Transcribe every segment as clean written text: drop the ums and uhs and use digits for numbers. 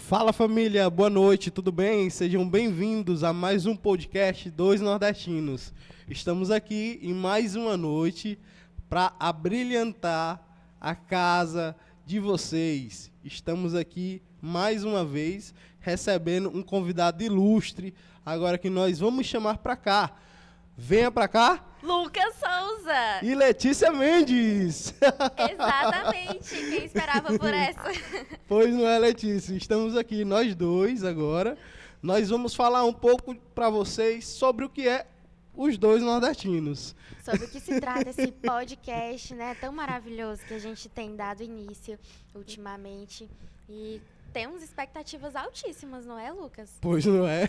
Fala família, boa noite, tudo bem? Sejam bem-vindos a mais um podcast Dois Nordestinos. Estamos aqui em mais uma noite para abrilhantar a casa de vocês. Estamos aqui mais uma vez recebendo um convidado ilustre, agora que nós vamos chamar para cá. Venha para cá. Lucas Souza! E Letícia Mendes! Exatamente! Quem esperava por essa? Pois não é, Letícia? Estamos aqui, nós dois agora. Nós vamos falar um pouco para vocês sobre o que é os Dois Nordestinos. Sobre o que se trata esse podcast, né? Tão maravilhoso que a gente tem dado início ultimamente. E temos expectativas altíssimas, não é, Lucas? Pois não é?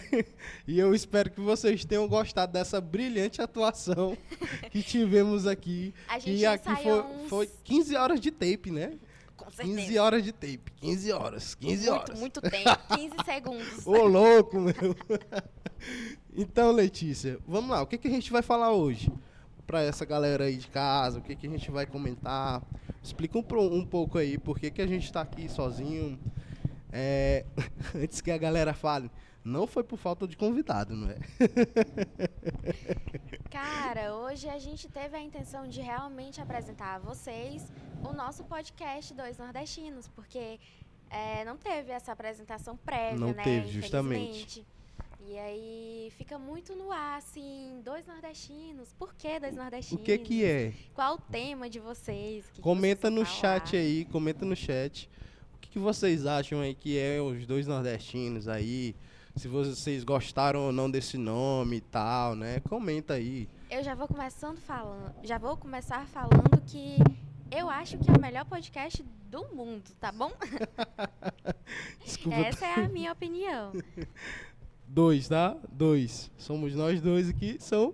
E eu espero que vocês tenham gostado dessa brilhante atuação que tivemos aqui. A gente e aqui ensaiou foi 15 horas de tape, né? Com certeza. 15 horas de tape. 15 horas. 15 horas. Muito tempo. 15 segundos. Ô, louco, meu. Então, Letícia, vamos lá. O que a gente vai falar hoje? Para essa galera aí de casa, o que a gente vai comentar? Explica um pouco aí por que a gente está aqui sozinho. Antes que a galera fale, não foi por falta de convidado, não é? Cara, hoje a gente teve a intenção de realmente apresentar a vocês o nosso podcast Dois Nordestinos, porque não teve essa apresentação prévia, Não né? teve, justamente. Infelizmente. E aí fica muito no ar, assim, Dois Nordestinos. Por que Dois Nordestinos? O que é? Qual o tema de vocês? Que Comenta vocês no vão chat falar? aí, comenta no chat. O que vocês acham aí que é os Dois Nordestinos aí? Se vocês gostaram ou não desse nome e tal, né? Comenta aí. Eu já vou começar falando que eu acho que é o melhor podcast do mundo, tá bom? Desculpa. Essa é a minha opinião. Dois, tá? Dois. Somos nós dois aqui, são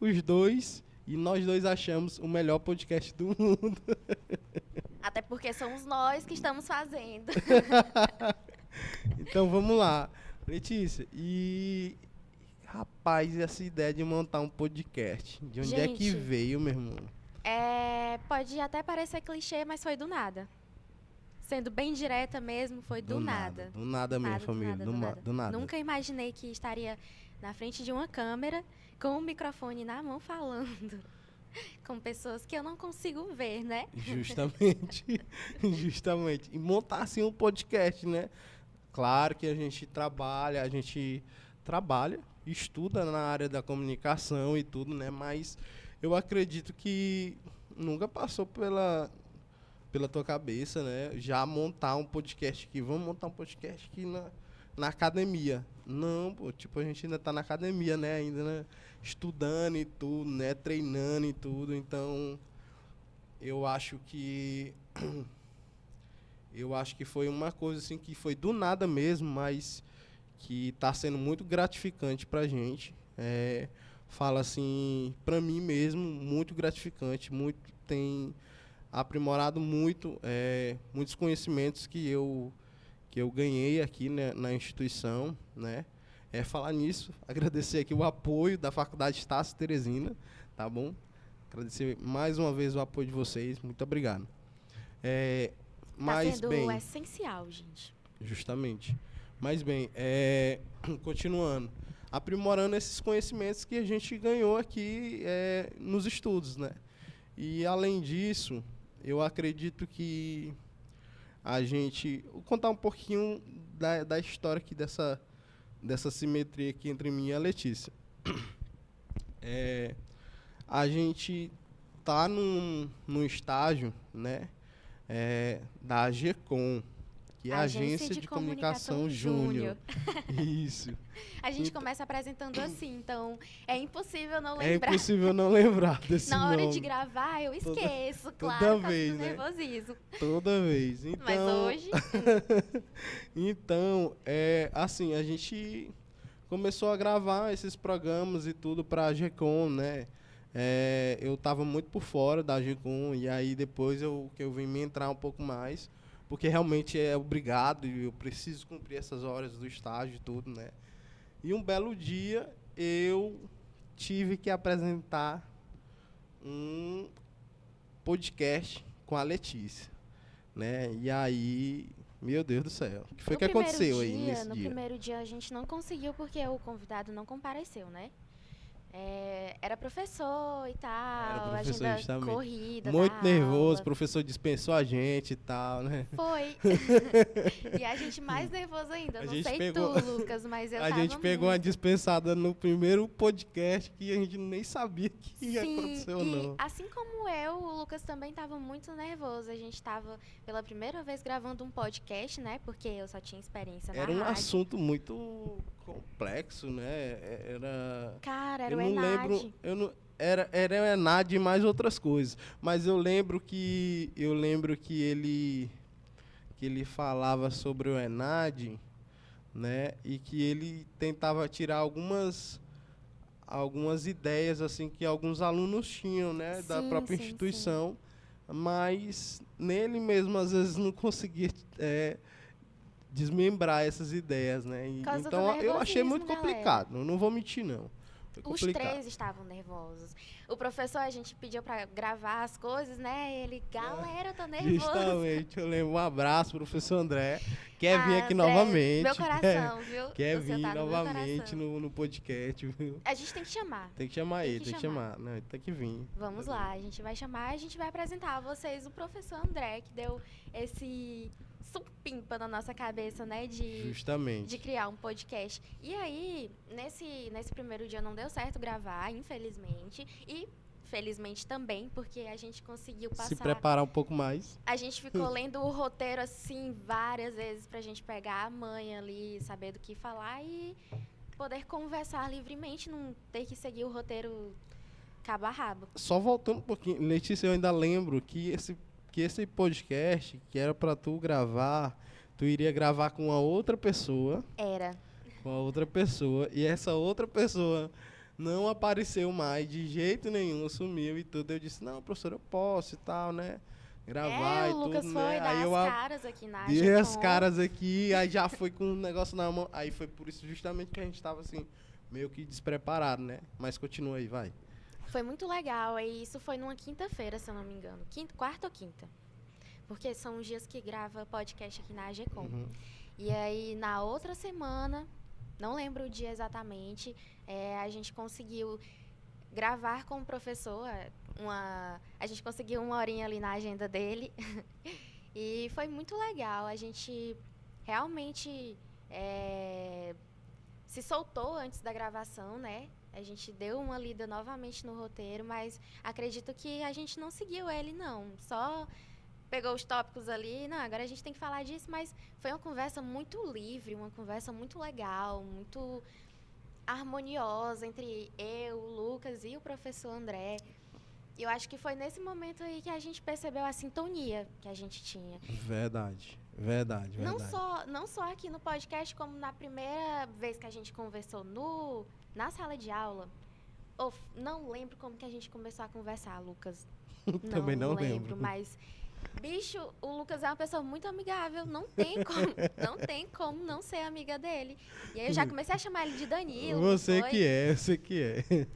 os dois. E nós dois achamos o melhor podcast do mundo. Até porque somos nós que estamos fazendo. Então vamos lá. Letícia, rapaz, essa ideia de montar um podcast, de onde é que Gente, veio, meu irmão? Pode até parecer clichê, mas foi do nada. Sendo bem direta mesmo, foi do nada. Do nada mesmo, Nada, família. Do nada. Nunca imaginei que estaria na frente de uma câmera, com o microfone na mão falando. Com pessoas que eu não consigo ver, né? Justamente. Justamente. E montar assim um podcast, né? Claro que a gente trabalha, estuda na área da comunicação e tudo, né? Mas eu acredito que nunca passou pela tua cabeça, né? Já montar um podcast aqui. Vamos montar um podcast aqui na academia. Não, pô, tipo, a gente ainda tá na academia, né? Ainda, né? Estudando e tudo, né? Treinando e tudo. Então, eu acho que foi uma coisa assim que foi do nada mesmo, mas que está sendo muito gratificante pra gente. Fala assim, pra mim mesmo, muito gratificante, tem aprimorado muito, muitos conhecimentos que eu ganhei aqui, né, na instituição, né? Falar nisso, agradecer aqui o apoio da Faculdade Estácio Teresina, tá bom? Agradecer mais uma vez o apoio de vocês, muito obrigado. Tá sendo essencial, gente. Justamente. Mas bem, continuando, aprimorando esses conhecimentos que a gente ganhou aqui nos estudos, né? E além disso, eu acredito que vou contar um pouquinho da história aqui dessa simetria aqui entre mim e a Letícia. A gente tá num estágio, né? Da AGCOM, que é a Agência de Comunicação Júnior. Isso. A gente começa apresentando assim, então é impossível não É lembrar. impossível não lembrar desse Na hora nome. de gravar, eu esqueço, claro, toda tá vez, tudo né? nervosismo. Toda vez. Então, Mas hoje, então, assim, a gente começou a gravar esses programas e tudo para a AGCOM, né? Eu estava muito por fora da AGCOM e aí depois que eu vim me entrar um pouco mais, porque realmente é obrigado e eu preciso cumprir essas horas do estágio e tudo, né? E um belo dia eu tive que apresentar um podcast com a Letícia, né? E aí Meu Deus do céu. O que foi No que primeiro aconteceu aí dia- nesse No dia? primeiro dia a gente não conseguiu porque o convidado não compareceu, né? Era professor e Era tal, professor agenda justamente. corrida da Muito nervoso, o aula. professor dispensou a gente e tal, né? Foi. E a gente mais nervoso ainda. A Não gente sei pegou- tu, Lucas, mas eu A tava gente pegou uma muito. dispensada no primeiro podcast que a gente nem sabia que ia Sim, acontecer ou e não. assim como eu, o Lucas também estava muito nervoso. A gente estava pela primeira vez gravando um podcast, né? Porque eu só tinha experiência na Era um rádio. assunto muito complexo, né? Era. Cara, era Eu o não lembro. Enad. Eu não, era o Enad e mais outras coisas. Mas eu lembro que. Que ele falava sobre o Enad, né? E que ele tentava tirar algumas ideias assim que alguns alunos tinham, né, da Sim, própria sim, sim. instituição, mas nele mesmo às vezes não conseguia desmembrar essas ideias, né? Por causa do Então eu achei muito nervosismo, galera. complicado, não vou mentir não. Foi Os complicado. três estavam nervosos. O professor, a gente pediu pra gravar as coisas, né? Ele, galera, eu tô nervoso. Justamente, eu lembro. Um abraço, professor André. Quer vir aqui André, novamente. Meu coração, viu? Quer O seu vir tá no meu novamente coração. no podcast, viu? A gente tem que chamar. Tem que chamar Tem ele, que tem que chamar. Não, ele tem que vir. Vamos lá, a gente vai chamar, a gente vai apresentar a vocês o professor André, que deu esse supimpa na nossa cabeça, né, de Justamente. criar um podcast. E aí, nesse primeiro dia não deu certo gravar, infelizmente, e felizmente também, porque a gente conseguiu Se passar. preparar um pouco mais. A gente ficou lendo o roteiro, assim, várias vezes pra gente pegar a manha ali, saber do que falar e poder conversar livremente, não ter que seguir o roteiro cabo a rabo. Só voltando um pouquinho, Letícia, eu ainda lembro que esse podcast, que era pra tu gravar, tu iria gravar com a outra pessoa, Era. e essa outra pessoa não apareceu mais de jeito nenhum, sumiu e tudo. Eu disse, não, professor, eu posso e tal, né? Gravar e o Lucas tudo, foi né? dar Aí eu as caras aqui na dei as Agecom. caras aqui, aí já foi com um negócio na mão. Aí foi por isso justamente que a gente tava assim, meio que despreparado, né? Mas continua aí, vai. Foi muito legal, e isso foi numa quinta-feira, se eu não me engano. Quarta ou quinta? Porque são os dias que grava podcast aqui na Agecom. Uhum. E aí, na outra semana, não lembro o dia exatamente, a gente conseguiu gravar com o professor. A gente conseguiu uma horinha ali na agenda dele. E foi muito legal. A gente realmente se soltou antes da gravação, né? A gente deu uma lida novamente no roteiro, mas acredito que a gente não seguiu ele, não. Só pegou os tópicos ali, não, agora a gente tem que falar disso, mas foi uma conversa muito livre, uma conversa muito legal, muito harmoniosa entre eu, o Lucas e o professor André. E eu acho que foi nesse momento aí que a gente percebeu a sintonia que a gente tinha. Verdade. Não só aqui no podcast, como na primeira vez que a gente conversou na sala de aula. Não lembro como que a gente começou a conversar, Lucas. Também não lembro. Mas, bicho, o Lucas é uma pessoa muito amigável. Não tem como não ser amiga dele. E aí eu já comecei a chamar ele de Danilo. Você que é.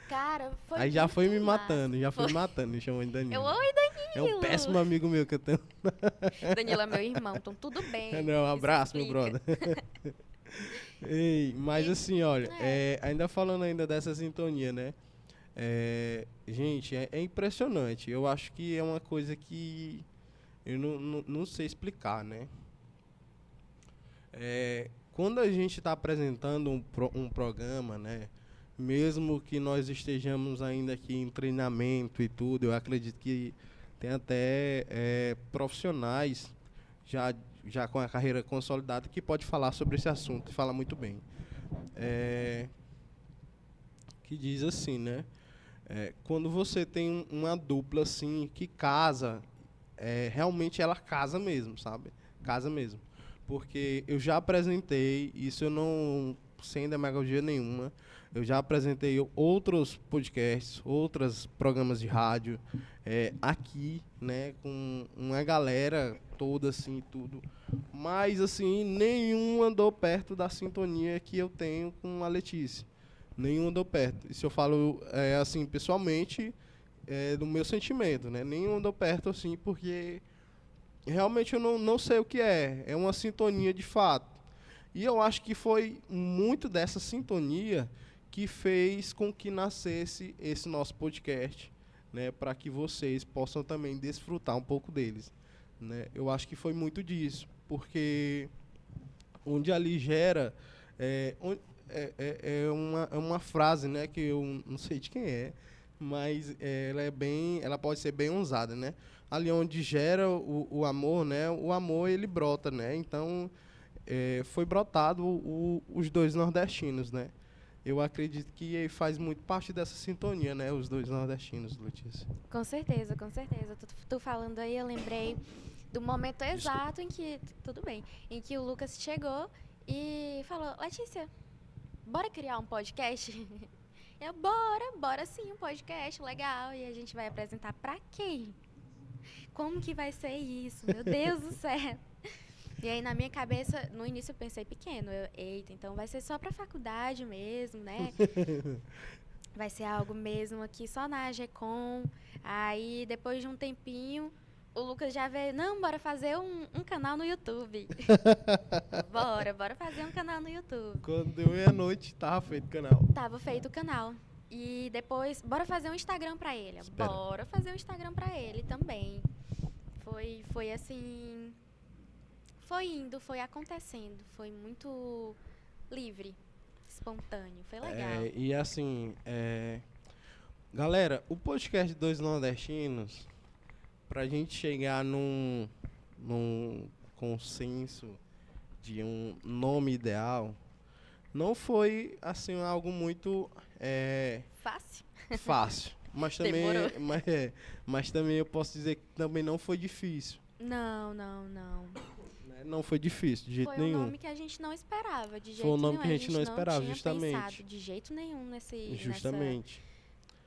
Cara, foi Aí já muito foi me massa. matando, me chamando de Danilo. Oi, Danilo! É um péssimo amigo meu que eu tenho. Danilo é meu irmão, então tudo bem. Não, um isso abraço, meu explica. brother. Ei, mas assim, olha, ainda falando ainda dessa sintonia, né? Gente, é impressionante. Eu acho que é uma coisa que eu não sei explicar, né? Quando a gente está apresentando um programa, né? Mesmo que nós estejamos ainda aqui em treinamento e tudo, eu acredito que tem até profissionais já com a carreira consolidada que pode falar sobre esse assunto e fala muito bem. Que diz assim, né? Quando você tem uma dupla assim que casa, realmente ela casa mesmo, sabe? Casa mesmo. Porque eu já apresentei, isso eu não sem demagogia nenhuma, eu já apresentei outros podcasts, outros programas de rádio aqui, né, com uma galera toda assim, tudo. Mas assim, nenhum andou perto da sintonia que eu tenho com a Letícia. Nenhum andou perto. Isso eu falo assim, pessoalmente, do meu sentimento, né? Nenhum andou perto assim, porque realmente eu não sei o que é. É uma sintonia de fato. E eu acho que foi muito dessa sintonia que fez com que nascesse esse nosso podcast, né, para que vocês possam também desfrutar um pouco deles, né? Eu acho que foi muito disso, porque onde ali gera é uma frase, né, que eu não sei de quem é, mas ela pode ser bem usada, né? Ali onde gera o amor, né, o amor ele brota, né? Então foi brotado os dois nordestinos, né? Eu acredito que faz muito parte dessa sintonia, né? Os dois nordestinos, Letícia. Com certeza, com certeza. Tu falando aí, eu lembrei do momento Desculpa. exato em que, tudo bem, em que o Lucas chegou e falou: Letícia, bora criar um podcast? Eu, bora sim, um podcast legal. E a gente vai apresentar pra quem? Como que vai ser isso? Meu Deus do céu. E aí, na minha cabeça, no início eu pensei pequeno. Eita, então vai ser só pra faculdade mesmo, né? Vai ser algo mesmo aqui só na AGCOM. Aí, depois de um tempinho, o Lucas já veio, não, bora fazer um canal no YouTube. Bora fazer um canal no YouTube. Quando deu meia-noite, tava feito o canal. Tava feito o canal. E depois, bora fazer um Instagram pra ele. Espera. Bora fazer um Instagram pra ele também. Foi assim... Foi indo, foi acontecendo. Foi muito livre, espontâneo. Foi legal. E assim, galera, o podcast Dois Nordestinos, pra gente chegar num consenso de um nome ideal, não foi assim algo muito Fácil? fácil. Mas também, Demorou. mas também eu posso dizer que também não foi difícil. Não. Né? Não foi difícil, de jeito Foi nenhum. um nome que a gente não esperava, de jeito Foi um nome nenhum. que a gente não esperava, tinha justamente. pensado de jeito nenhum Justamente.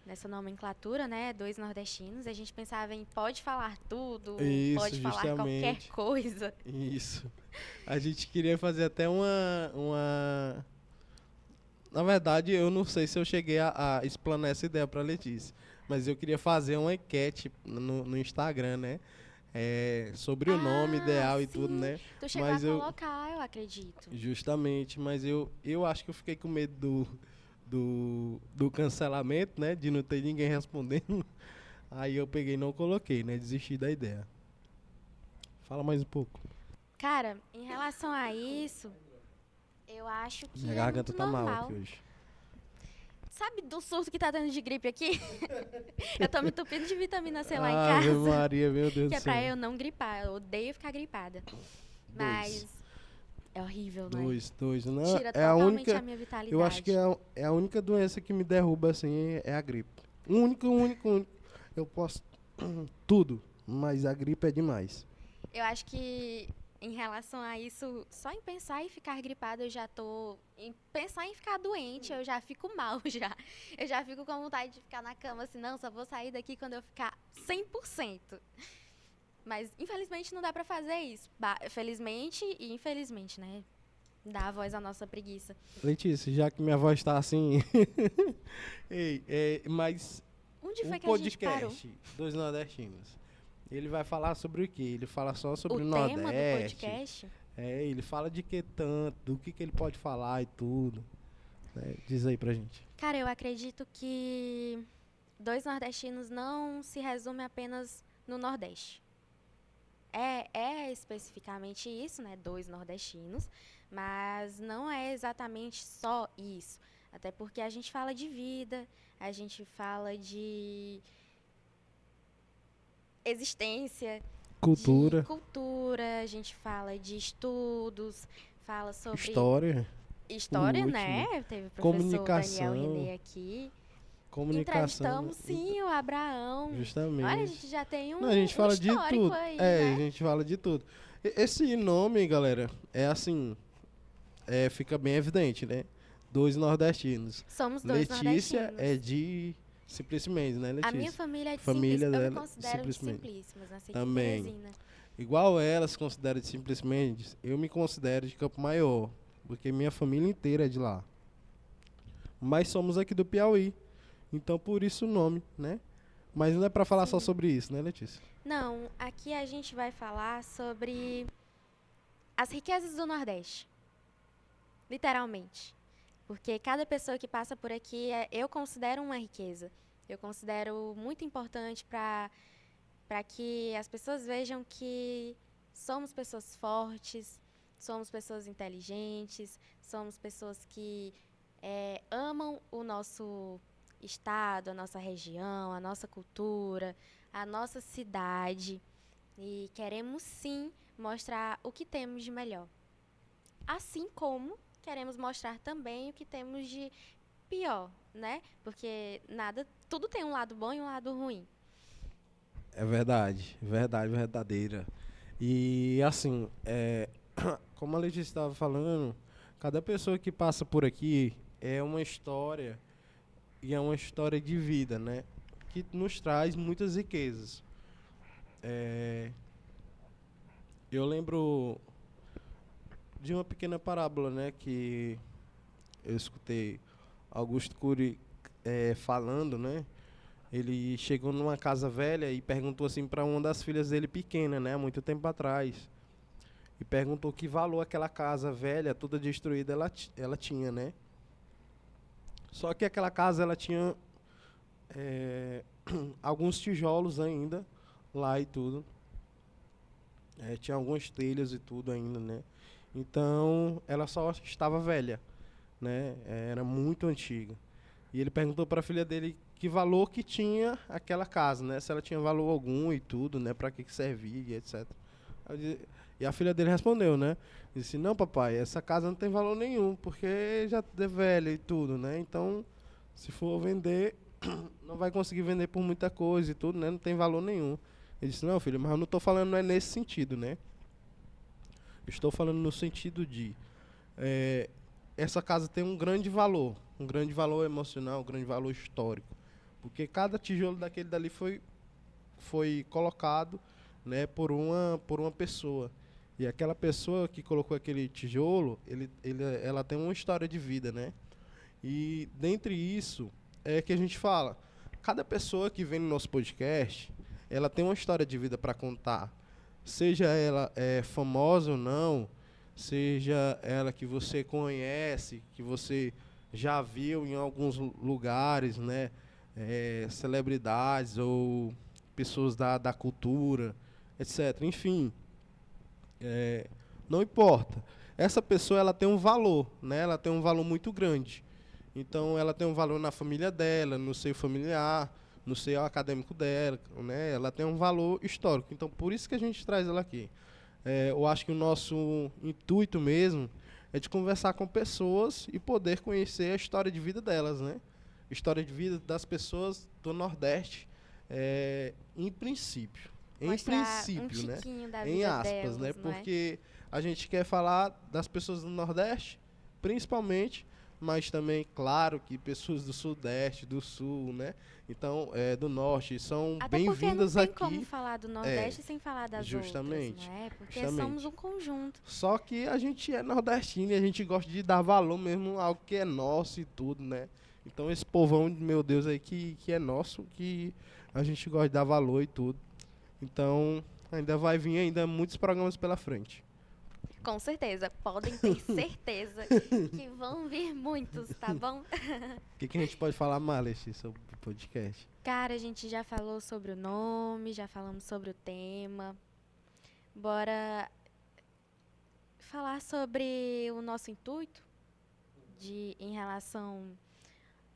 nessa nomenclatura, né? Dois nordestinos. A gente pensava em pode falar tudo, Isso, pode falar qualquer justamente. coisa. Isso. A gente queria fazer até uma... Na verdade, eu não sei se eu cheguei a explanar essa ideia para Letícia, mas eu queria fazer uma enquete no Instagram, né? Sobre o nome ideal e tudo, sim. né? Tu chegou Mas a eu, colocar, eu acredito. justamente, mas eu acho que eu fiquei com medo do cancelamento, né? De não ter ninguém respondendo. Aí eu peguei e não coloquei, né? Desisti da ideia. Fala mais um pouco. Cara, em relação a isso, eu acho que Minha é garganta muito tá mal normal. aqui hoje. Sabe do surto que tá tendo de gripe aqui? Eu tô me entupindo de vitamina C lá em Ave casa. Maria, meu Deus Que é do céu. pra eu não gripar. Eu odeio ficar gripada. Mas é horrível, né? Dois. Não, Tira é a totalmente única, a minha vitalidade. eu acho que é a única doença que me derruba, assim, é a gripe. Único. Eu posso tudo, mas a gripe é demais. Eu acho que em relação a isso, só em pensar em ficar gripada, eu já tô... Em pensar em ficar doente, eu já fico mal, já. Eu já fico com vontade de ficar na cama, assim, não, só vou sair daqui quando eu ficar 100%. Mas, infelizmente, não dá pra fazer isso. Felizmente e infelizmente, né? Dá a voz à nossa preguiça. Letícia, já que minha voz tá assim... mas Onde foi o que a gente parou? podcast Dois Nordestinos, ele vai falar sobre o quê? Ele fala só sobre o O tema do Nordeste. podcast? Ele fala de que tanto, do que ele pode falar e tudo. Né? Diz aí pra gente. Cara, eu acredito que Dois Nordestinos não se resume apenas no Nordeste. É especificamente isso, né? Dois nordestinos, mas não é exatamente só isso. Até porque a gente fala de vida, a gente fala de existência, Cultura, de cultura, a gente fala de estudos, fala sobre história, história, último, né? Teve o professor comunicação. Daniel Renê aqui. comunicação. Entrevistamos, sim, o Abraão. Justamente. Olha, a gente já tem Não, a gente fala de histórico tudo. aí, A né? gente fala de tudo. Esse nome, galera, é assim, fica bem evidente, né? Dois nordestinos. Somos dois Letícia nordestinos. é de Simplesmente, né, Letícia? A minha família é de Família Simplícimas. Eu me dela, considero de Simplesmente. Simplícimas. Nasci aqui em Também. Teresina. Igual ela se considera de Simplesmente, eu me considero de Campo Maior, porque minha família inteira é de lá. Mas somos aqui do Piauí, então por isso o nome, né? Mas não é para falar só Sim. sobre isso, né, Letícia? Não, aqui a gente vai falar sobre as riquezas do Nordeste, literalmente. Porque cada pessoa que passa por aqui, eu considero uma riqueza. Eu considero muito importante para que as pessoas vejam que somos pessoas fortes, somos pessoas inteligentes, somos pessoas que amam o nosso estado, a nossa região, a nossa cultura, a nossa cidade. E queremos sim mostrar o que temos de melhor. Assim como queremos mostrar também o que temos de pior, né? Porque tudo tem um lado bom e um lado ruim. É verdade, verdade, verdadeira. E assim, como a Letícia estava falando, cada pessoa que passa por aqui é uma história e é uma história de vida, né? Que nos traz muitas riquezas. É, eu lembro de uma pequena parábola, né? Que eu escutei Augusto Cury falando, né? Ele chegou numa casa velha e perguntou assim para uma das filhas dele pequena, né? Há muito tempo atrás. E perguntou que valor aquela casa velha, toda destruída, ela tinha, né? Só que aquela casa ela tinha alguns tijolos ainda lá e tudo. Tinha algumas telhas e tudo ainda, né? Então ela só estava velha, né? Era muito antiga. E ele perguntou para a filha dele que valor que tinha aquela casa, né? Se ela tinha valor algum e tudo, né? Para que servia e etc. E a filha dele respondeu, né? Disse: não, papai, essa casa não tem valor nenhum, porque já é velha e tudo, né? Então, se for vender, não vai conseguir vender por muita coisa e tudo, né? Não tem valor nenhum. Ele disse: não, filho, mas eu não estou falando não é nesse sentido, né? Estou falando no sentido de essa casa tem um grande valor emocional, um grande valor histórico, porque cada tijolo daquele dali foi colocado, né, por uma pessoa. E aquela pessoa que colocou aquele tijolo, ela tem uma história de vida, né? E dentre isso é que a gente fala, cada pessoa que vem no nosso podcast, ela tem uma história de vida para contar, seja ela famosa ou não, seja ela que você conhece, que você já viu em alguns lugares, né? Celebridades ou pessoas da cultura, etc. Enfim, não importa. Essa pessoa ela tem um valor, né? Ela tem um valor muito grande. Então ela tem um valor na família dela, no seio familiar, no seio acadêmico dela, né? Ela tem um valor histórico. Então por isso que a gente traz ela aqui. Eu acho que o nosso intuito mesmo é de conversar com pessoas e poder conhecer a história de vida delas, né? História de vida das pessoas do Nordeste, em princípio. Em Mostrar um princípio, né? tiquinho da Em vida aspas, né? delas, não é? Porque a gente quer falar das pessoas do Nordeste, principalmente, mas também, claro, que pessoas do Sudeste, do Sul, né? Então, do Norte, são Até porque não bem-vindas tem como aqui. falar do É, Nordeste sem falar das outras, não justamente. é? Porque somos Justamente. um conjunto. Só que a gente é nordestino e a gente gosta de dar valor mesmo a algo que é nosso e tudo, né? Então esse povão, meu Deus, aí que é nosso, que a gente gosta de dar valor e tudo. Então ainda vai vir ainda muitos programas pela frente. Com certeza, podem ter certeza que vão vir muitos, tá bom? O que a gente pode falar mais, Letícia, sobre o podcast? Cara, a gente já falou sobre o nome, já falamos sobre o tema. Bora falar sobre o nosso intuito em relação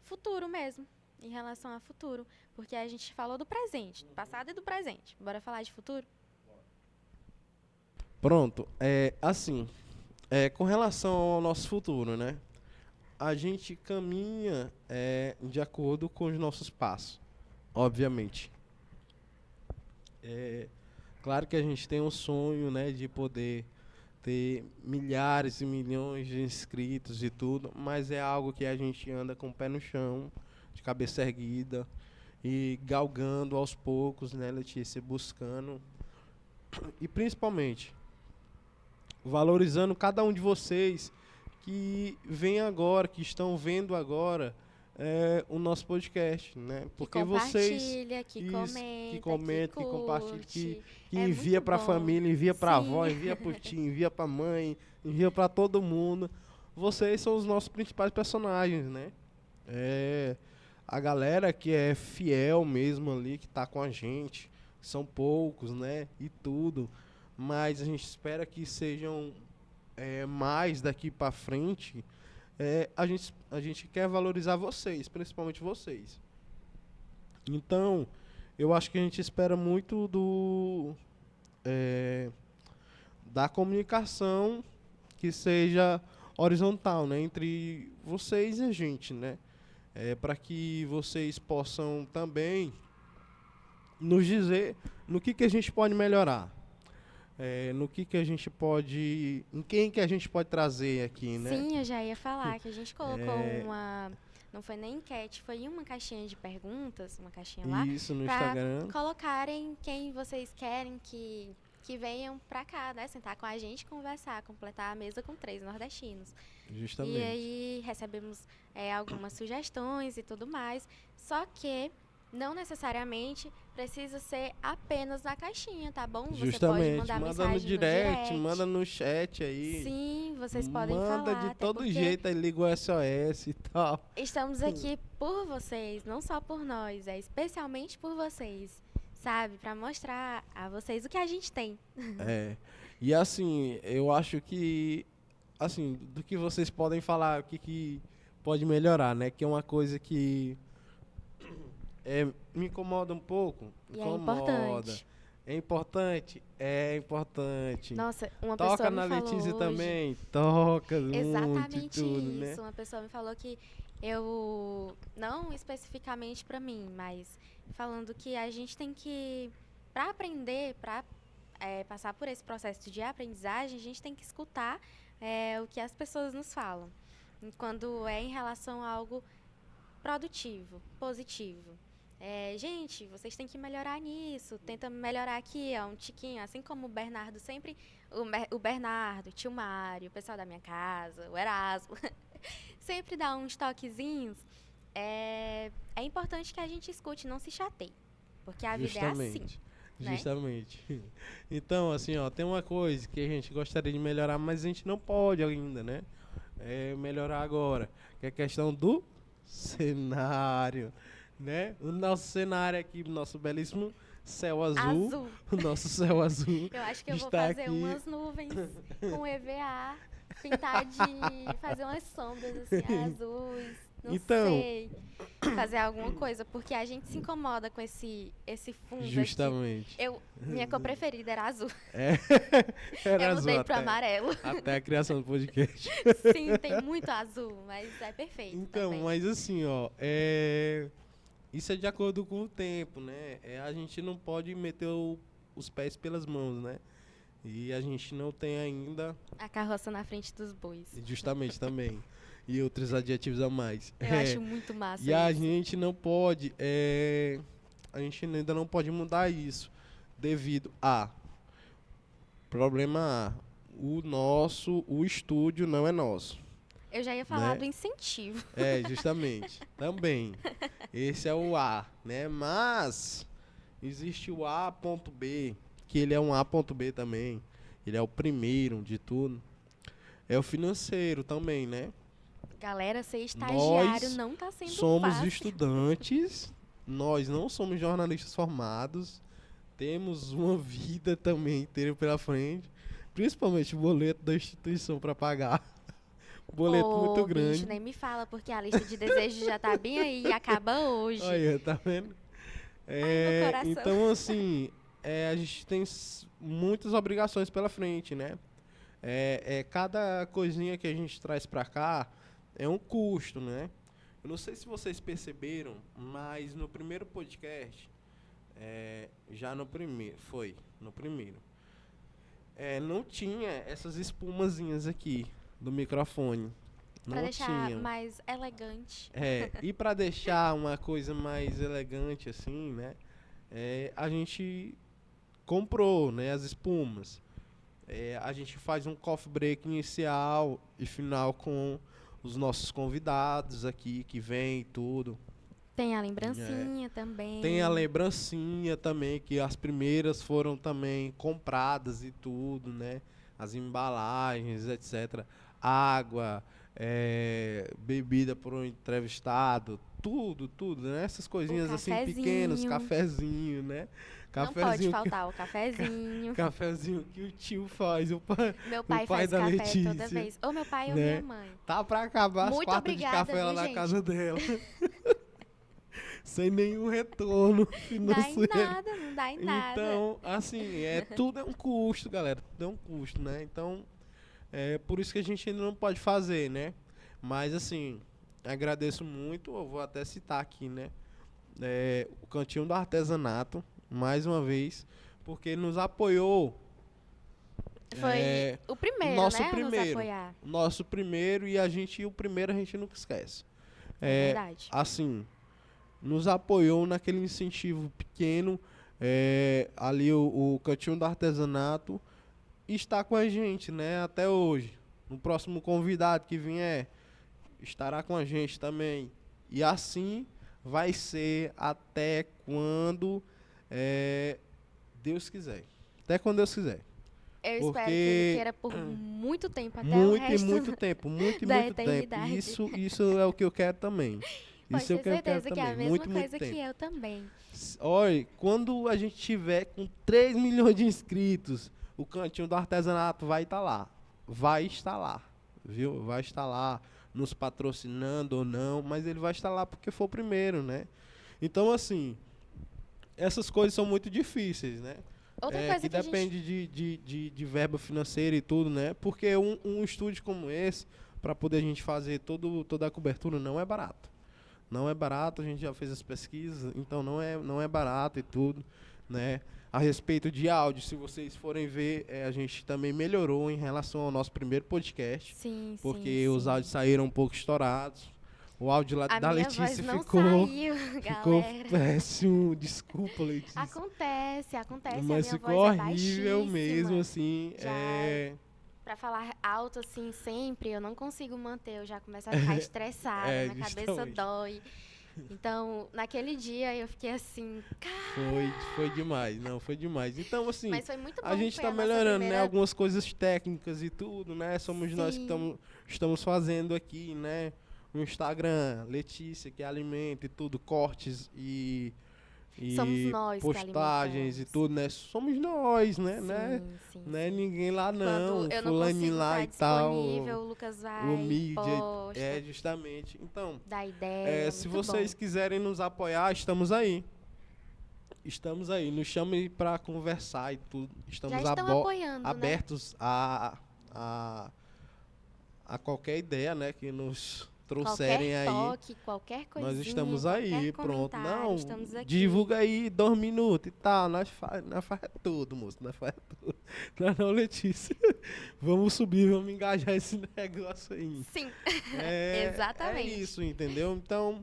futuro mesmo, em relação a futuro, porque a gente falou do presente, do passado e do presente. Bora falar de futuro? Pronto, assim, com relação ao nosso futuro, né? A gente caminha de acordo com os nossos passos, obviamente. Claro que a gente tem um sonho, né, de poder ter milhares e milhões de inscritos e tudo, mas é algo que a gente anda com o pé no chão, de cabeça erguida e galgando aos poucos, né, Letícia, buscando e principalmente valorizando cada um de vocês que vem agora, que estão vendo agora o nosso podcast, né? Que Porque vocês compartilha, que isso, que comenta, comenta, que que compartilha, curte. que É envia muito para a bom. família, envia para a avó, Sim. envia para o tio, envia para a mãe, envia para todo mundo. Vocês são os nossos principais personagens, né? É, a galera que é fiel mesmo ali, que tá com a gente, são poucos, né? E tudo. Mas a gente espera que sejam mais daqui para frente. A gente quer valorizar vocês, principalmente vocês. Então, eu acho que a gente espera muito da comunicação que seja horizontal, né, entre vocês e a gente, né, para que vocês possam também nos dizer no que a gente pode melhorar, no que a gente pode, em quem que a gente pode trazer aqui, né? Sim, eu já ia falar que a gente colocou uma. Não foi nem enquete, foi uma caixinha de perguntas, uma caixinha lá, Isso no pra Instagram. colocarem quem vocês querem que venham pra cá, né? Sentar com a gente e conversar, completar a mesa com 3 nordestinos. Justamente. E aí recebemos algumas sugestões e tudo mais. Só que não necessariamente precisa ser apenas na caixinha, tá bom? Você pode Justamente. mandar Manda mensagem no direct, manda no chat aí. Sim, vocês podem Manda falar. de até todo porque jeito, aí liga o SOS e tal. estamos aqui por vocês, não só por nós, é especialmente por vocês, sabe? Pra mostrar a vocês o que a gente tem. É. E assim, eu acho que, assim, do que vocês podem falar, o que pode melhorar, né? Que é uma coisa que me incomoda um pouco. E é Incomoda. importante. É importante? É importante. Nossa, uma Toca pessoa na me falou Letícia hoje, também. Toca muito e exatamente tudo, né? isso. Uma pessoa me falou que não especificamente pra mim, mas falando que a gente tem que, pra aprender, pra passar por esse processo de aprendizagem, a gente tem que escutar o que as pessoas nos falam. E quando é em relação a algo produtivo, positivo. Gente, vocês têm que melhorar nisso, tenta melhorar aqui, ó, um tiquinho, assim como o Bernardo sempre, o Bernardo, o tio Mário, o pessoal da minha casa, o Erasmo, sempre dá uns toquezinhos. É importante que a gente escute, não se chateie, porque a vida é assim, né? Justamente. Então, assim, ó, tem uma coisa que a gente gostaria de melhorar, mas a gente não pode ainda, né? Melhorar agora, que é a questão do cenário, né? O nosso cenário aqui, nosso belíssimo céu azul. O nosso céu azul. Eu acho que eu vou está fazer aqui. umas nuvens com EVA, pintar fazer umas sombras assim, azuis, não Então, sei. Fazer alguma coisa, porque a gente se incomoda com esse fundo justamente. aqui. Minha cor preferida era azul. Era Eu azul mudei pro até, amarelo. até a criação do podcast. Sim, tem muito azul, mas é perfeito Então, também. mas assim, ó, isso é de acordo com o tempo, né? A gente não pode meter os pés pelas mãos, né? E a gente não tem ainda, A carroça na frente dos bois. justamente também, e outros adjetivos a mais. Eu acho muito massa E a isso. gente não pode, a gente ainda não pode mudar isso, devido a problema A, o estúdio não é nosso. Eu já ia falar né? do incentivo. Justamente. Também. Esse é o A, né? Mas existe o A.B, que ele é um A.B também. Ele é o primeiro de tudo. É o financeiro também, né? Galera, ser estagiário Nós não tá sendo somos fácil. estudantes, nós não somos jornalistas formados, temos uma vida também inteira pela frente, principalmente o boleto da instituição para pagar. Boleto muito grande. Bicho, nem me fala, porque a lista de desejos já tá bem aí e acaba hoje. Olha, tá vendo? Ai, meu coração. Então, assim, a gente tem muitas obrigações pela frente, né? Cada coisinha que a gente traz pra cá é um custo, né? Eu não sei se vocês perceberam, mas no primeiro podcast, no primeiro, não tinha essas espumazinhas aqui do microfone. Pra Não deixar tinha. mais elegante. E para deixar uma coisa mais elegante assim, né? A gente comprou, né, as espumas. A gente faz um coffee break inicial e final com os nossos convidados aqui que vêm e tudo. Tem a lembrancinha também. Tem a lembrancinha também, que as primeiras foram também compradas e tudo, né? As embalagens, etc. Água, bebida para o entrevistado, tudo, né? Essas coisinhas assim pequenas, cafezinho, né? Não pode faltar o cafezinho. Cafezinho que o tio faz, meu pai faz da café Letícia, toda vez. Ou meu pai ou né? minha mãe. Tá para acabar as quartas de café lá na casa dela. Sem nenhum retorno financeiro. Não dá em nada. Então, assim, tudo é um custo, galera. Tudo é um custo, né? Então, por isso que a gente ainda não pode fazer, né? Mas, assim, agradeço muito. Eu vou até citar aqui, né? O Cantinho do Artesanato, mais uma vez, porque nos apoiou. Foi o primeiro, nosso né? Primeiro, nos apoiar. Nosso primeiro, e o primeiro a gente nunca esquece. É verdade. Assim, nos apoiou naquele incentivo pequeno, ali o Cantinho do Artesanato está com a gente, né, até hoje. No próximo convidado que vier, estará com a gente também. E assim vai ser até quando Deus quiser. Até quando Deus quiser. Eu espero que ele queira por muito tempo, até o resto muito tempo. Isso é o que eu quero também. Pode Isso ter certeza que é a mesma coisa que eu também. Olha, quando a gente tiver com 3 milhões de inscritos, o Cantinho do Artesanato vai estar lá. Vai estar lá, viu? Vai estar lá, nos patrocinando ou não, mas ele vai estar lá porque foi o primeiro, né? Então, assim, essas coisas são muito difíceis, né? Outra coisa que depende de verba financeira e tudo, né? Porque um estúdio como esse, para poder a gente fazer toda a cobertura, não é barato. Não é barato, a gente já fez as pesquisas, então não é barato e tudo, né? A respeito de áudio, se vocês forem ver, a gente também melhorou em relação ao nosso primeiro podcast. Sim, porque os áudios saíram um pouco estourados. O áudio da Letícia ficou péssimo. Desculpa, Letícia. Acontece. Mas ficou horrível mesmo, assim. Pra falar alto assim sempre, eu não consigo manter, eu já começo a ficar estressada, minha cabeça dói. Então, naquele dia eu fiquei assim, cara... Foi demais, foi demais. Então, assim, mas foi muito bom, a gente tá melhorando, né? Algumas coisas técnicas e tudo, né? Somos nós que estamos fazendo aqui, né? No Instagram, Letícia, que alimenta e tudo, cortes e somos nós postagens e tudo, né? Somos nós, né? Sim. Não é ninguém lá não, quando eu fulaninho não lá e tal. O Lucas vai, o mídia, posta, justamente. Então, dá ideia, se vocês quiserem nos apoiar, estamos aí. Nos chame para conversar e tudo. Estamos abertos, né? a qualquer ideia, né, que nos trouxerem qualquer aí. Toque, qualquer coisinha, nós estamos aí, pronto. Não, estamos aqui. Divulga aí 2 minutos e tal. Nós faz tudo, moço. Nós faz tudo. Não, Letícia. Vamos subir, vamos engajar esse negócio aí. Sim, exatamente. É isso, entendeu? Então,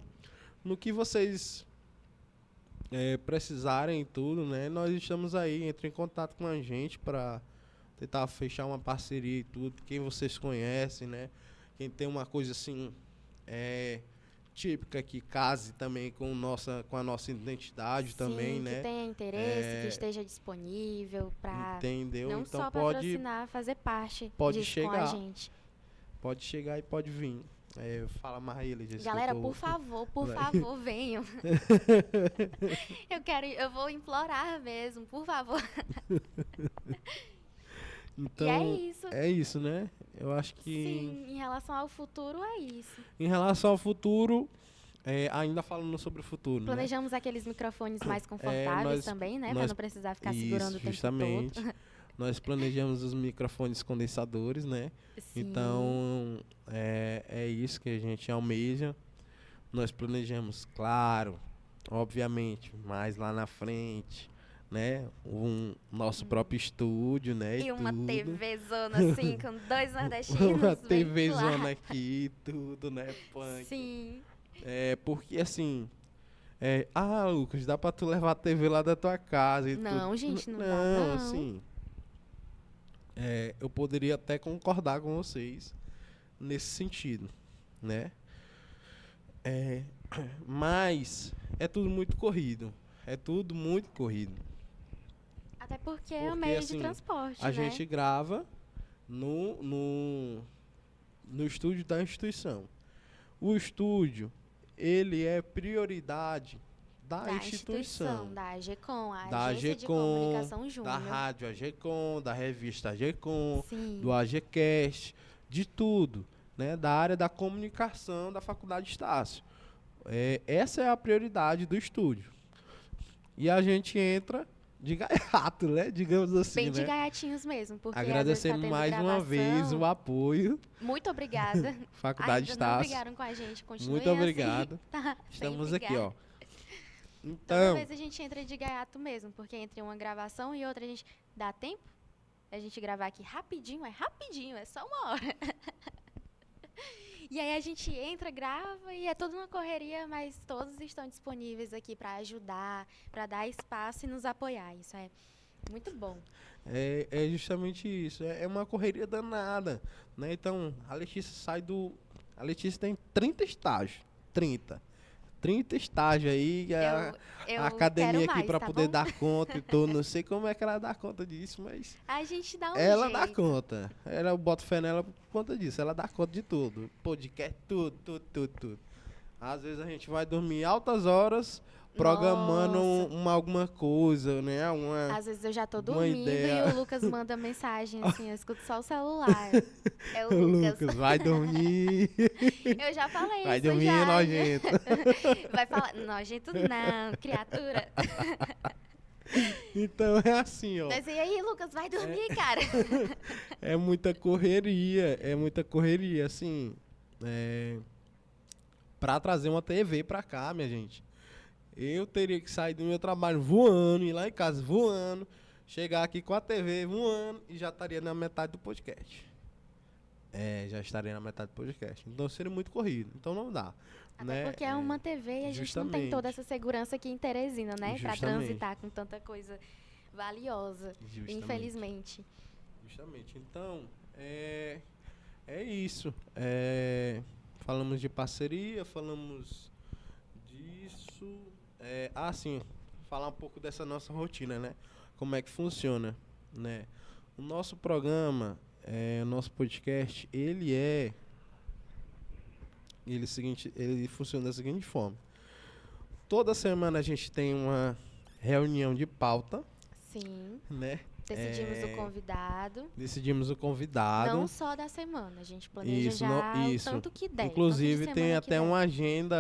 no que vocês precisarem e tudo, né? Nós estamos aí. Entre em contato com a gente para tentar fechar uma parceria e tudo. Quem vocês conhecem, né? Quem tem uma coisa assim... típica que case também com a nossa identidade também, né? Que tenha interesse, que esteja disponível para não então só patrocinar, fazer parte disso com a gente. Pode chegar e pode vir. Fala mais ele. Galera, por favor, venham. Eu vou implorar mesmo, por favor. Então, é isso, né? Eu acho que... Sim, em relação ao futuro, é isso. Em relação ao futuro, ainda falando sobre o futuro, planejamos aqueles microfones mais confortáveis também, né? Para não precisar ficar segurando o tempo todo. Nós planejamos os microfones condensadores, né? Sim. Então, é isso que a gente almeja. Nós planejamos, claro, obviamente, mais lá na frente... né? Nosso próprio estúdio, né? E uma TVzona assim, com 2 nordestinos. Uma TVzona aqui, tudo, né? Punk. Sim. Porque assim... Lucas, dá pra tu levar a TV lá da tua casa e não, tudo. Gente, não dá, não. Assim... eu poderia até concordar com vocês nesse sentido, né? É, mas é tudo muito corrido. É tudo muito corrido. Até porque é o Porque, meio assim, de transporte, A né? gente grava no estúdio da instituição. O estúdio, ele é prioridade da instituição. Da AGECOM, a Da Agência de AGECOM, Comunicação da Júnior. rádio AGECOM, da revista AGECOM, Sim. do AGCast, de tudo, né? Da área da comunicação da Faculdade Estácio. Essa é a prioridade do estúdio. E a gente entra de gaiato, né? Digamos assim, Bem de né? gaiatinhos mesmo, porque Agradecemos às vezes tá mais tendo uma gravação. vez o apoio. Muito obrigada. Faculdade Ainda não Estácio. brigaram com a gente, continuem Muito obrigado. assim. Tá, Estamos sem aqui, brigar. ó. Toda Então, vez a gente entra de gaiato mesmo, porque entre uma gravação e outra a gente dá tempo. A gente gravar aqui rapidinho, é só uma hora. E aí a gente entra, grava e é tudo uma correria, mas todos estão disponíveis aqui para ajudar, para dar espaço e nos apoiar. Isso é muito bom. é justamente isso. É uma correria danada, né? Então, a Letícia tem 30 estágios. 30 estágios aí. Eu A academia quero aqui mais, para tá poder bom? dar conta e tudo. Não sei como é que ela dá conta disso, mas A gente dá um ela jeito. dá conta. Eu boto fé nela por conta disso. Ela dá conta de tudo. Podcast, tudo. Às vezes a gente vai dormir altas horas programando Nossa. alguma coisa, né? Às vezes eu já tô uma dormindo ideia. e o Lucas manda mensagem assim, eu escuto só o celular. É o Ô, Lucas. Lucas, vai dormir. Eu já falei Vai isso dormir, já. nojento. Vai falar, nojento não, criatura. Então é assim, ó. Mas e aí, Lucas, vai dormir, cara? É muita correria, assim. Pra trazer uma TV pra cá, minha gente. Eu teria que sair do meu trabalho voando, ir lá em casa voando, chegar aqui com a TV voando e já estaria na metade do podcast. Já estaria na metade do podcast. Então seria muito corrido. Então não dá. Até né? porque é uma TV e a gente não tem toda essa segurança aqui em Teresina, né? Pra Justamente. transitar com tanta coisa valiosa, infelizmente. Justamente. Então, é isso. Falamos de parceria, falamos disso. Sim, falar um pouco dessa nossa rotina, né? Como é que funciona, né? O nosso programa, o nosso podcast, ele funciona da seguinte forma. Toda semana a gente tem uma reunião de pauta. Sim. Né? Decidimos o convidado. Não só da semana, a gente planeja o tanto que der. Inclusive tem até uma agenda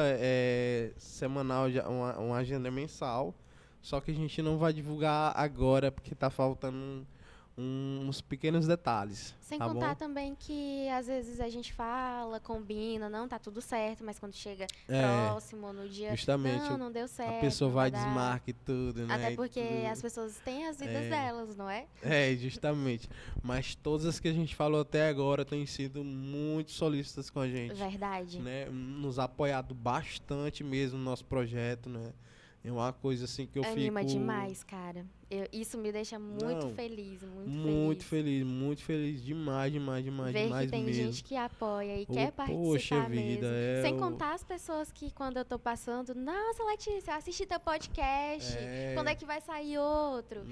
semanal, uma agenda mensal. Só que a gente não vai divulgar agora porque tá faltando uns pequenos detalhes. Sem tá contar bom? também que às vezes a gente fala, combina, não, tá tudo certo, mas quando chega próximo, no dia, justamente, não deu certo. A pessoa vai desmarca e tudo, né? Até porque as pessoas têm as vidas delas, não é? Justamente. Mas todas as que a gente falou até agora têm sido muito solícitas com a gente. Verdade. Né? Nos apoiado bastante mesmo no nosso projeto, né? É uma coisa assim que eu fico... Anima demais, cara. Isso me deixa muito feliz, muito feliz. Demais Ver que tem mesmo. gente que apoia e quer participar poxa mesmo. Vida, Sem contar as pessoas que quando eu tô passando, nossa, Letícia, eu assisti teu podcast. Quando é que vai sair outro?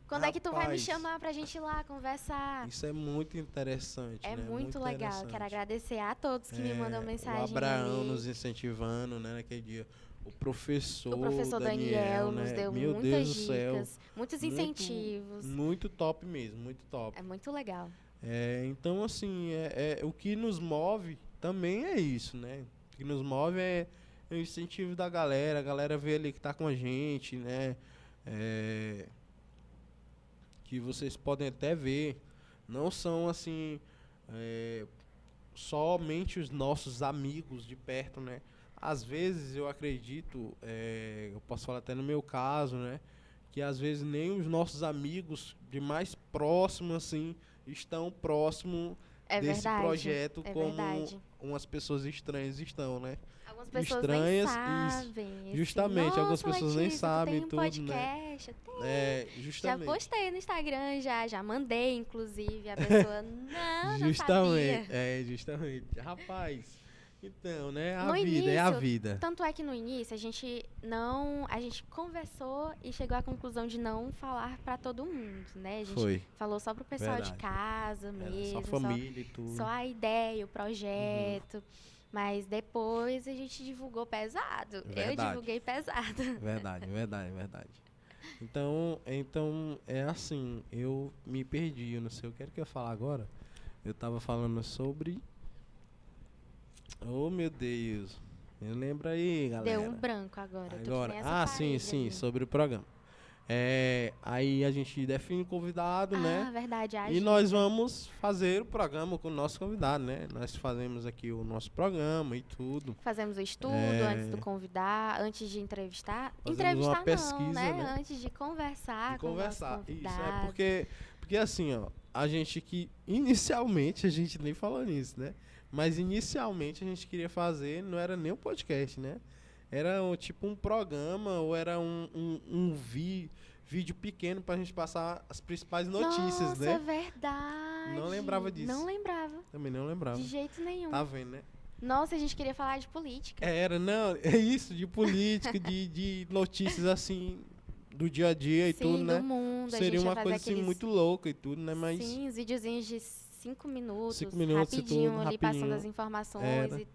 Quando é que tu vai me chamar pra gente ir lá conversar? Isso é muito interessante, né? Muito legal. Quero agradecer a todos que me mandam mensagem. O Abraão ali. nos incentivando, né, naquele dia. O professor Daniel né? nos deu Meu muitas Deus dicas, do céu. muitos incentivos. Muito top mesmo, muito top. É muito legal. Então, assim, o que nos move também é isso, né? O que nos move é o incentivo da galera. A galera vê ali que tá com a gente, né? Que vocês podem até ver. Não são, assim, somente os nossos amigos de perto, né? Às vezes eu acredito, eu posso falar até no meu caso, né? Que às vezes nem os nossos amigos de mais próximo, assim, estão próximo desse projeto como umas pessoas estranhas estão, né? Algumas pessoas estranhas, nem sabem. Justamente, algumas pessoas Letícia, nem sabem tem tudo, podcast, né? Justamente. Já postei no Instagram, já mandei, inclusive, a pessoa, não justamente, sabia. Justamente. Rapaz, Então, né? A No vida, é a início, vida. tanto é que no início a gente conversou e chegou à conclusão de não falar para todo mundo, né? A gente Foi, falou só pro pessoal de verdade. casa Era só mesmo, família e só tudo. a ideia, o Uhum. projeto. Mas depois a gente divulgou pesado. Eu Verdade. divulguei pesado. Verdade, verdade, verdade. Então é assim, eu me perdi, eu não sei o que era que eu ia falar agora. Eu tava falando sobre. Oh, meu Deus. Me lembra aí, Deu um galera. branco agora. Eu tô que Agora, nem essa sim, parede sim, ali. sobre o programa. Aí a gente define o convidado, né? Ah, verdade, a E nós agenda. vamos fazer o programa com o nosso convidado, né? Nós fazemos aqui o nosso programa e tudo. Fazemos o estudo antes do É, convidar, antes de entrevistar. fazemos uma Entrevistar não, pesquisa, né? né? Antes de De conversar com o nosso conversar. Isso, convidado. porque assim, ó, a gente que inicialmente a gente nem falou nisso, né? Mas inicialmente a gente queria fazer, não era nem um podcast, né? Era tipo um programa ou era vídeo pequeno pra gente passar as principais notícias, Nossa, é né? verdade. Não lembrava disso. Não lembrava. Também não lembrava. De jeito nenhum. Tá vendo, né? Nossa, a gente queria falar de política. Não, é isso, de política, de notícias assim, do dia a dia e tudo, Sim, do né? mundo. A Seria gente ia uma fazer coisa assim aqueles. muito louca e tudo, né? Mas Sim, os videozinhos de 5 minutos, 5 minutos e rapidinho tudo, ali, passando rapidinho. as informações Era. e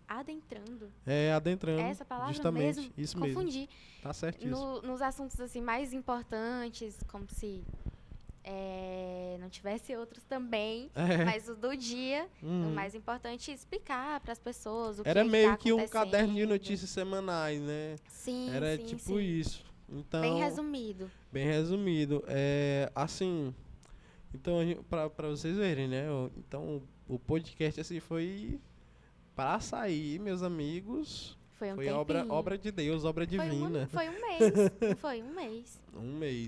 adentrando. Adentrando, É essa palavra justamente, mesmo? isso mesmo. Confundi. Tá certíssimo. Nos assuntos assim mais importantes, como se não tivesse outros também, É, mas o do dia, o uhum. mais importante é explicar para as pessoas o Era que meio tá que um caderno de acontecendo. notícias semanais, né? Sim, Era sim, tipo sim. isso. Bem Então, resumido. bem resumido. Assim, então, pra vocês verem, né? Então, o podcast assim foi para sair, meus amigos. Foi um Foi tempinho. obra de Deus, obra divina. Foi um mês. Não foi um mês.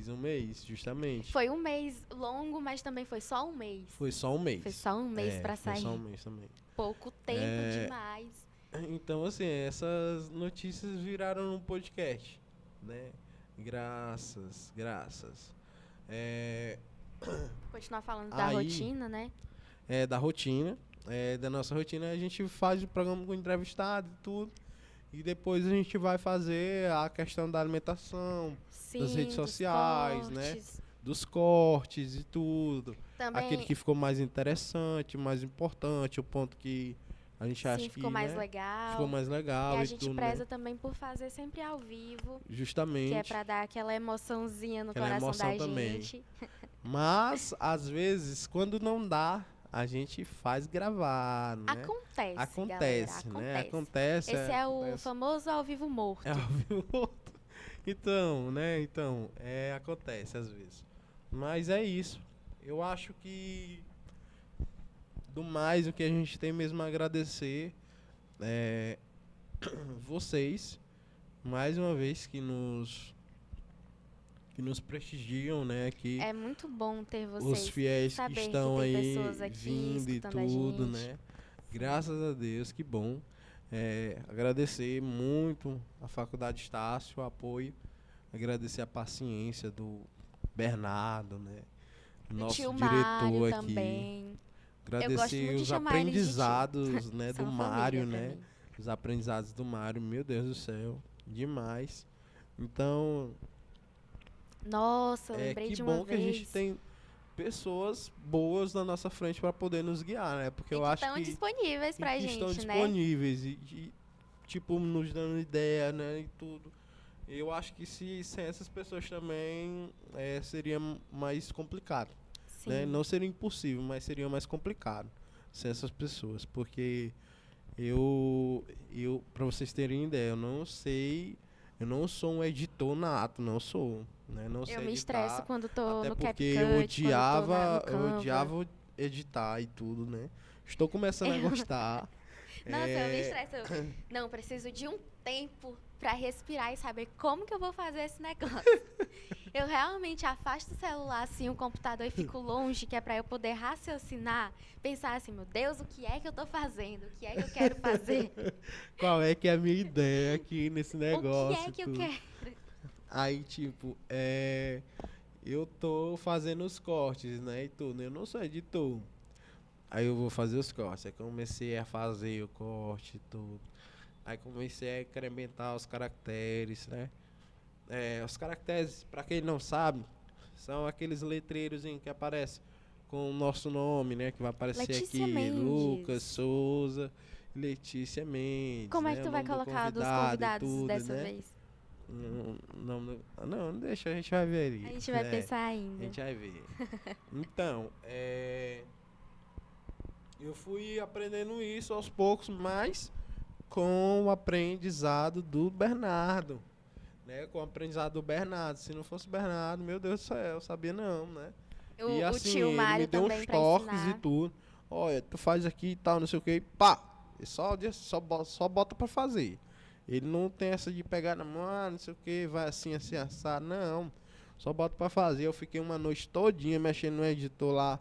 Um mês, justamente. Foi um mês longo, mas também foi só um mês. Foi só um mês. Foi só um mês pra Foi só um sair. mês também. Pouco tempo demais. Então, assim, essas notícias viraram um podcast, né? Graças. Continuar falando da Aí, rotina, né? Da rotina. Da nossa rotina, a gente faz o programa com entrevistado e tudo. E depois a gente vai fazer a questão da alimentação, Sim, das redes dos sociais, né? cortes. Dos cortes e tudo. Também, Aquele que ficou mais interessante, mais importante, o ponto que a gente acha sim, que ficou mais né, legal. ficou mais legal E a e gente tudo, preza né? também por fazer sempre ao vivo, Justamente. que é pra dar aquela emoçãozinha no Aquela coração emoção da também. gente. Mas, às vezes, quando não dá, a gente faz gravar, né? Acontece, galera, né? Acontece. Esse é o acontece. famoso ao vivo morto. É ao vivo. Então, né? Acontece às vezes. Mas é isso. Eu acho que do mais o que a gente tem mesmo a agradecer é vocês mais uma vez que nos prestigiam, né? Que É muito bom ter vocês. os fiéis que saber estão que tem aí pessoas aqui vindo e escutando a tudo, gente. né? Graças a Deus, que bom. Agradecer muito a Faculdade Estácio, o apoio. Agradecer a paciência do Bernardo, né? Do Nosso tio diretor Mário aqui. também. Eu gosto Agradecer muito de os chamar ele de tio. aprendizados, né, do São Mário, família pra né? mim. Os aprendizados do Mário, meu Deus do céu, demais. Então, Nossa, lembrei que de uma bom que a vez. gente tem pessoas boas na nossa frente para poder nos guiar, né? Porque E eu que acho estão que disponíveis pra que estão gente, né? disponíveis tipo nos dando ideia, né, e tudo. Eu acho que sem essas pessoas também seria mais complicado, Sim. né? Não seria impossível, mas seria mais complicado sem essas pessoas, porque eu para vocês terem ideia, eu não sou um editor nato, não sou, né? Não sei Eu me editar, estresso quando tô até no porque CapCut, eu quando tô no eu Canva. odiava editar e tudo, né? Estou começando a gostar. Nossa, eu me estresso. Não, preciso de um tempo pra respirar e saber como que eu vou fazer esse negócio. Eu realmente afasto o celular, assim, o computador e fico longe, que é pra eu poder raciocinar, pensar assim, meu Deus, o que é que eu tô fazendo? O que é que eu quero fazer? Qual é que é a minha ideia aqui nesse negócio? O que é que eu tudo. quero? Aí, tipo, eu tô fazendo os cortes, né, e tudo. Eu não sou editor. Aí eu vou fazer os cortes. Aí comecei a fazer o corte e tudo. Aí comecei a incrementar os caracteres, né? Os caracteres, pra quem não sabe, são aqueles letreiros que aparecem com o nosso nome, né? Que vai aparecer Letícia aqui, Mendes. Lucas Souza, Letícia Mendes. Como é né? que tu O vai nome do colocar dos convidado e convidados tudo, dessa né? vez? Não, deixa, a gente vai ver ali. A gente vai né? pensar A ainda. gente vai ver. Então, eu fui aprendendo isso aos poucos, mas com o aprendizado do Bernardo. Né? Com o aprendizado do Bernardo. Se não fosse o Bernardo, meu Deus do céu, eu sabia não, né? E O assim, tio ele Mário me deu também uns pra toques e ensinar. tudo. Olha, tu faz aqui e tal, não sei o que, e pá! E só bota pra fazer. Ele não tem essa de pegar na mão, não sei o que, vai assim, assim, assado. Não. Só bota pra fazer. Eu fiquei uma noite todinha mexendo no editor lá,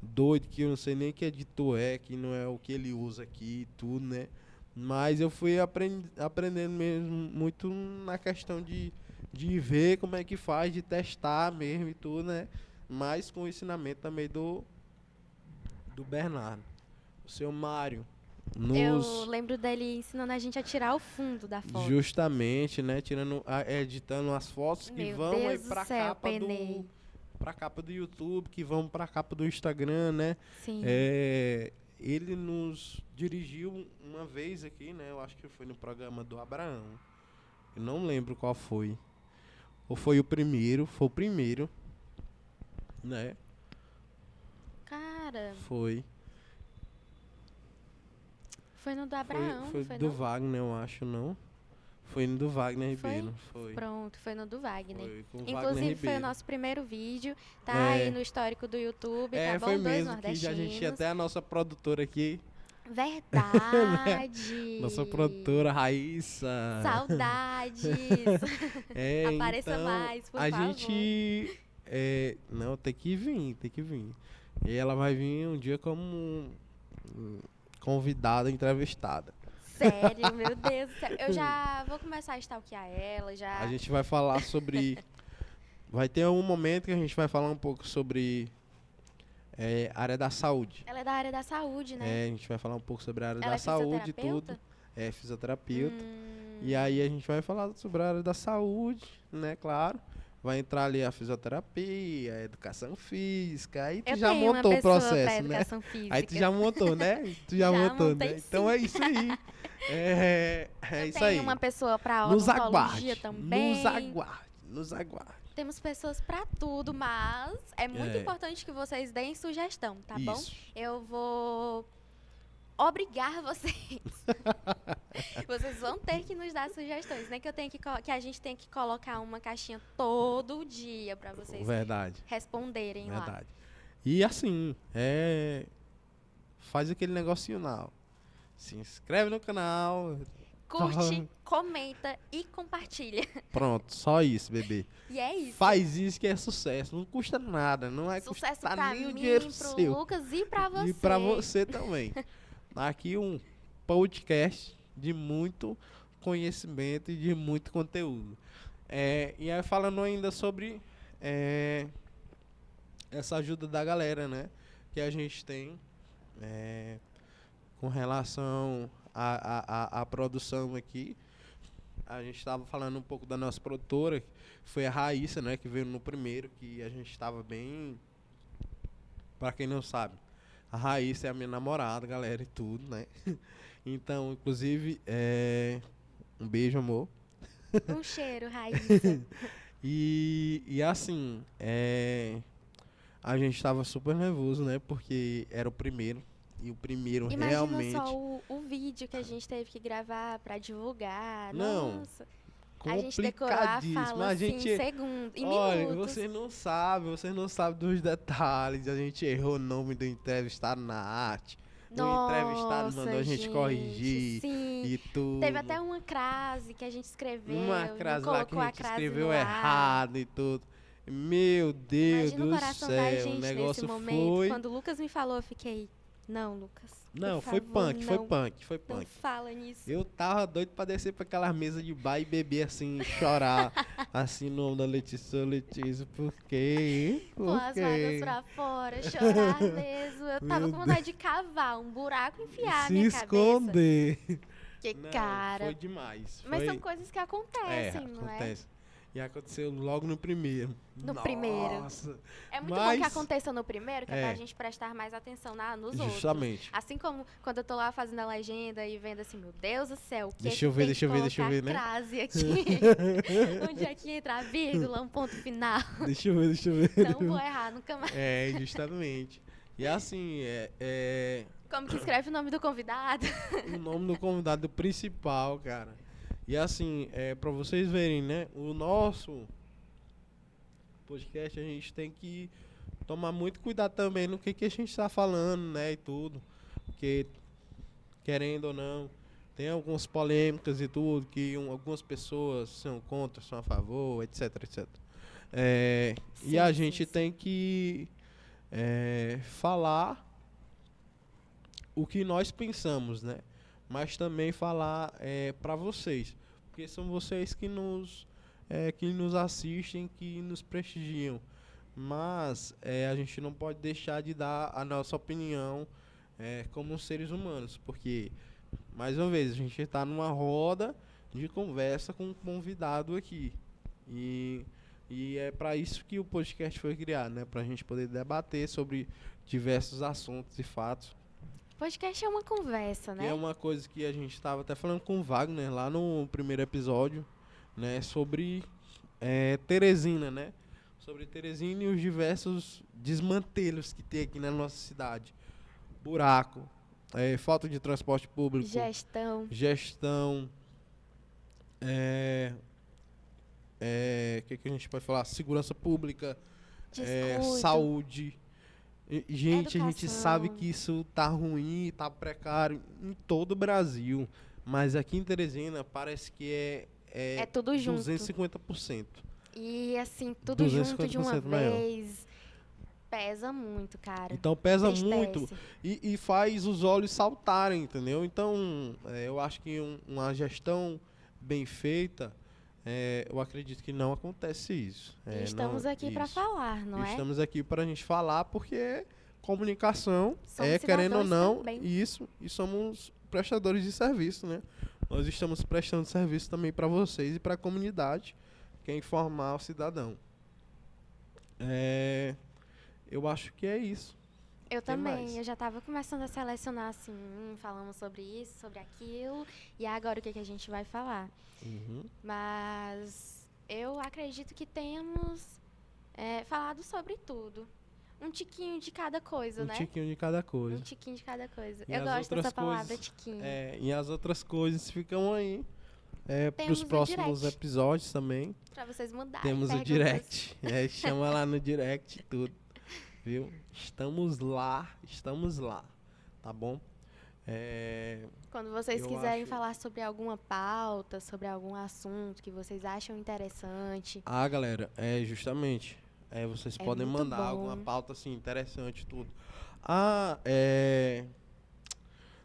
doido, que eu não sei nem que editor é, que não é o que ele usa aqui e tudo, né? Mas eu fui aprendendo mesmo muito na questão de ver como é que faz, de testar mesmo e tudo, né? Mas com o ensinamento também do Bernardo. O seu Mário Eu nos lembro dele ensinando a gente a tirar o fundo da foto. justamente, né, editando as fotos que Meu vão aí Deus do pra céu, capa penei. pra capa do YouTube, que vão pra capa do Instagram, né? Sim. Ele nos dirigiu uma vez aqui, né? Eu acho que foi no programa do Abraão. Eu não lembro qual foi. Ou foi o primeiro, né? Cara, Foi. foi no do Abraão, Foi não foi do não? Wagner, eu acho, não. Foi no do Wagner Foi? Ribeiro. Foi. Pronto, foi no do Wagner. Foi com o Wagner Inclusive foi o Ribeiro. nosso primeiro vídeo, tá É. aí no histórico do YouTube, tá bom? Foi Dois mesmo que a gente tinha nordestinos. até a nossa produtora aqui. Verdade! Nossa produtora, Raíssa. Saudades! Apareça Então, mais, por a favor. gente... não, tem que vir. E ela vai vir um dia como convidada, entrevistada. Sério, meu Deus do céu. Eu já vou começar a stalkear ela, já... A gente vai falar sobre... Vai ter um momento que a gente vai falar um pouco sobre área da saúde. Ela é da área da saúde, né? A gente vai falar um pouco sobre a área Ela da é saúde e fisioterapeuta? tudo. É fisioterapeuta. E aí a gente vai falar sobre a área da saúde, né? Claro. Vai entrar ali a fisioterapia, a educação física. Aí tu Eu já tenho montou uma o pessoa pra processo, né? educação física. Aí tu já montou, né? Tu já montou, montei, né? Então sim. é isso aí. É Eu isso tenho aí. uma pessoa pra Nos odontologia aguarde. também. Nos aguarde. Temos pessoas pra tudo, mas é muito É. importante que vocês deem sugestão, tá bom? Isso. Eu vou obrigar vocês. Vocês vão ter que nos dar sugestões, né? Que a gente tem que colocar uma caixinha todo dia pra vocês Verdade. responderem lá. Verdade. E assim, faz aquele negocinho lá. Ó. Se inscreve no canal. Curte, comenta e compartilha. Pronto, só isso, bebê. E é isso. Faz isso que é sucesso. Não custa nada. Não vai Sucesso custar pra nem o mim, dinheiro pro seu. Lucas e pra você. E pra você também. Aqui um podcast de muito conhecimento e de muito conteúdo. E aí falando ainda sobre essa ajuda da galera, né? Que a gente tem com relação à produção aqui. A gente estava falando um pouco da nossa produtora, que foi a Raíssa, né? Que veio no primeiro, que a gente estava bem... Pra quem não sabe, a Raíssa é a minha namorada, galera, e tudo, né? Então, inclusive, um beijo, amor. Um cheiro, Raíssa. E assim, a gente tava super nervoso, né? Porque era o primeiro. E o primeiro Imagina realmente... só o vídeo que a gente teve que gravar pra divulgar. Não, Nossa. A gente decorou a fala assim, em segundos, em olha, minutos. vocês não sabem dos detalhes. A gente errou o nome do entrevistado na arte. O entrevistado mandou a gente corrigir sim. e tudo. Teve até uma crase que a gente escreveu. Uma não crase lá que colocou a gente escreveu no ar. errado e tudo. Meu Deus Imagina o do coração da céu, gente o negócio nesse momento. foi... Quando o Lucas me falou, eu fiquei... Não, Lucas. Não, por foi favor, punk, foi não. punk, foi Não punk. fala nisso. Eu tava doido pra descer pra aquelas mesas de bar e beber assim, chorar, assim, no nome da Letícia, Letícia, por quê? Com Por as mágoas quê? pra fora, chorar mesmo. Eu tava Meu com vontade de cavar um buraco e enfiar a Se minha cabeça. esconder. Que Não, cara. foi demais. Mas Foi... são coisas que acontecem, não é? acontece. E aconteceu logo no primeiro. No primeiro. Nossa. É muito bom Mas- que aconteça no primeiro, que é pra É. gente prestar mais atenção nos outros. Justamente. Assim como quando eu tô lá fazendo a legenda e vendo assim, meu Deus do céu, o que Deixa é eu que ver, tem deixa eu que ver, deixa eu colocar ver, né? crase aqui? Onde é que entra a vírgula, um ponto final? Deixa eu ver, deixa eu ver. Não vou errar nunca mais. É, justamente. E assim, Como que escreve o nome do convidado? o nome do convidado principal, cara. E assim, pra vocês verem, né? O nosso podcast, a gente tem que tomar muito cuidado também no que a gente tá falando, né? E tudo. Porque, querendo ou não, tem algumas polêmicas e tudo, que algumas pessoas são contra, são a favor, etc, etc. E Sim, a sim, gente sim. tem que falar o que nós pensamos, né? Mas também falar para vocês, porque são vocês que nos assistem, que nos prestigiam. Mas a gente não pode deixar de dar a nossa opinião como seres humanos, porque, mais uma vez, a gente está numa roda de conversa com um convidado aqui. E é para isso que o podcast foi criado, né? Para a gente poder debater sobre diversos assuntos e fatos. Podcast é uma conversa, Que né? é uma coisa que a gente estava até falando com o Wagner lá no primeiro episódio, né? Sobre Teresina, né? Sobre Teresina e os diversos desmantelos que tem aqui na nossa cidade. Buraco, falta de transporte público, gestão, que a gente pode falar? Segurança pública, Descuido. saúde. Gente, a gente Educação. sabe que isso tá ruim, tá precário em todo o Brasil. Mas aqui em Teresina parece que É tudo junto. 250%. E assim, tudo junto de uma 250% maior. vez. Pesa muito, cara. Então pesa Entristece. muito e faz os olhos saltarem, entendeu? Então, eu acho que uma gestão bem feita, eu acredito que não acontece isso. E estamos aqui pra isso. falar, não é? Estamos aqui para a gente falar porque comunicação Somos querendo ou cidadãos não, também. isso, e somos prestadores de serviço, né? Nós estamos prestando serviço também para vocês e para a comunidade, que é informar o cidadão. Eu acho que é isso. Eu Que também, mais? eu já tava começando a selecionar assim, falamos sobre isso, sobre aquilo, e agora o que a gente vai falar. Uhum. Mas eu acredito que temos falado sobre tudo. Um tiquinho de cada coisa, Um né? tiquinho de cada coisa. Um tiquinho de cada coisa. E Eu as gosto outras dessa palavra, coisas, tiquinho. E as outras coisas ficam aí para Temos os o próximos direct. episódios também. Pra vocês mudarem. Temos o perguntas. direct. Chama lá no direct e tudo. Viu? Estamos lá. Tá bom? Quando vocês Eu quiserem acho- falar sobre alguma pauta, sobre algum assunto que vocês acham interessante, Ah, galera, justamente. Vocês É podem muito mandar bom. alguma pauta assim interessante e tudo.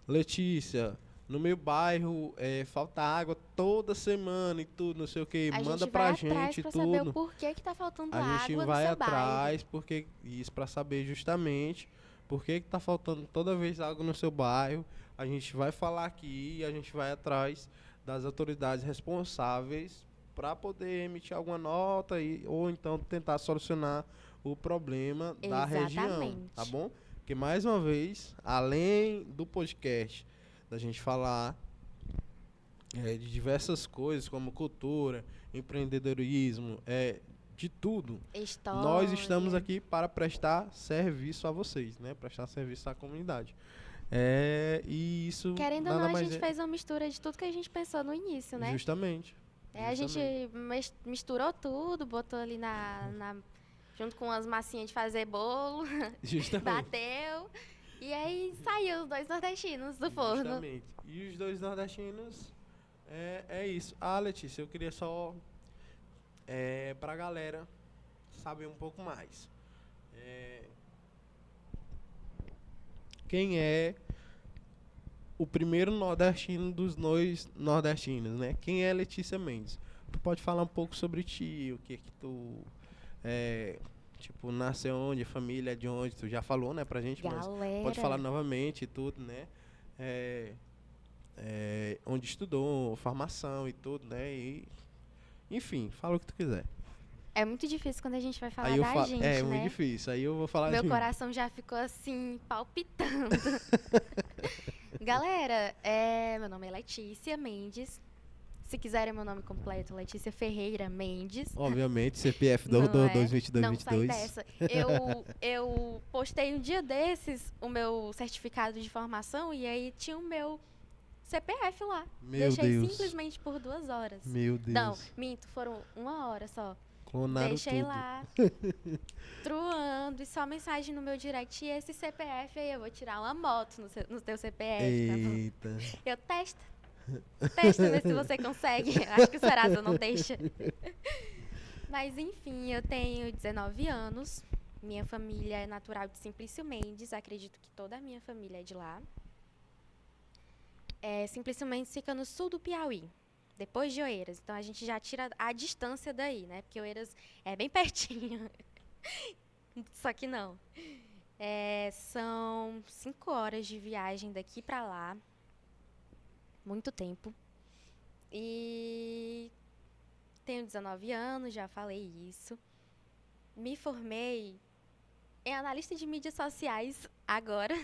Letícia, no meu bairro falta água toda semana e tudo, não sei o que. a Manda gente pra vai atrás gente pra tudo. saber o porquê que tá faltando A água gente no vai seu bairro. atrás porque isso para saber justamente por que tá faltando toda vez água no seu bairro. A gente vai falar aqui e a gente vai atrás das autoridades responsáveis para poder emitir alguma nota ou então tentar solucionar o problema da região, Exatamente. tá bom? Porque mais uma vez, além do podcast da gente falar de diversas coisas como cultura, empreendedorismo, de tudo. História. Nós estamos aqui para prestar serviço a vocês, né? Prestar serviço à comunidade. E isso Querendo ou nada não, a mais gente fez uma mistura de tudo que a gente pensou no início, né? Justamente. A gente misturou tudo, botou ali junto com as massinhas de fazer bolo, Justamente. bateu, e aí saiu os dois nordestinos do forno. Justamente. E os dois nordestinos, é isso. Letícia, eu queria só, pra galera saber um pouco mais. quem é o primeiro nordestino dos nós nordestinos, né? Quem é Letícia Mendes? Tu pode falar um pouco sobre ti, o que que tu tipo, nasceu onde, família de onde, tu já falou, né, pra gente, mas pode falar Galera, novamente e tudo, né? É, onde estudou, formação e tudo, né? E, enfim, fala o que tu quiser. é muito difícil quando a gente vai Aí falar eu da falo, é gente, muito né? difícil, aí eu vou falar Meu de mim. coração já ficou assim, palpitando. Galera, meu nome é Letícia Mendes. Se quiserem meu nome completo, Letícia Ferreira Mendes. Obviamente, CPF Não é? Não, sai 2222. dessa. Eu postei um dia desses o meu certificado de formação e aí tinha o meu CPF lá. Meu Deixei Deus. simplesmente por 2 horas. Meu Não, Deus. minto, foram 1 hora só. Clonaram Deixei tudo. lá, truando, e só mensagem no meu direct. E esse CPF aí, eu vou tirar uma moto no teu CPF, tá bom? Eita. Eu testa, ver se você consegue. Acho que o Serasa não deixa. Mas enfim, eu tenho 19 anos. Minha família é natural de Simplício Mendes. Acredito que toda a minha família é de lá. Simplício Mendes fica no sul do Piauí, depois de Oeiras. Então a gente já tira a distância daí, né? Porque Oeiras é bem pertinho. Só que não. São 5 horas de viagem daqui pra lá. Muito tempo. E tenho 19 anos, já falei isso. Me formei em analista de mídias sociais agora,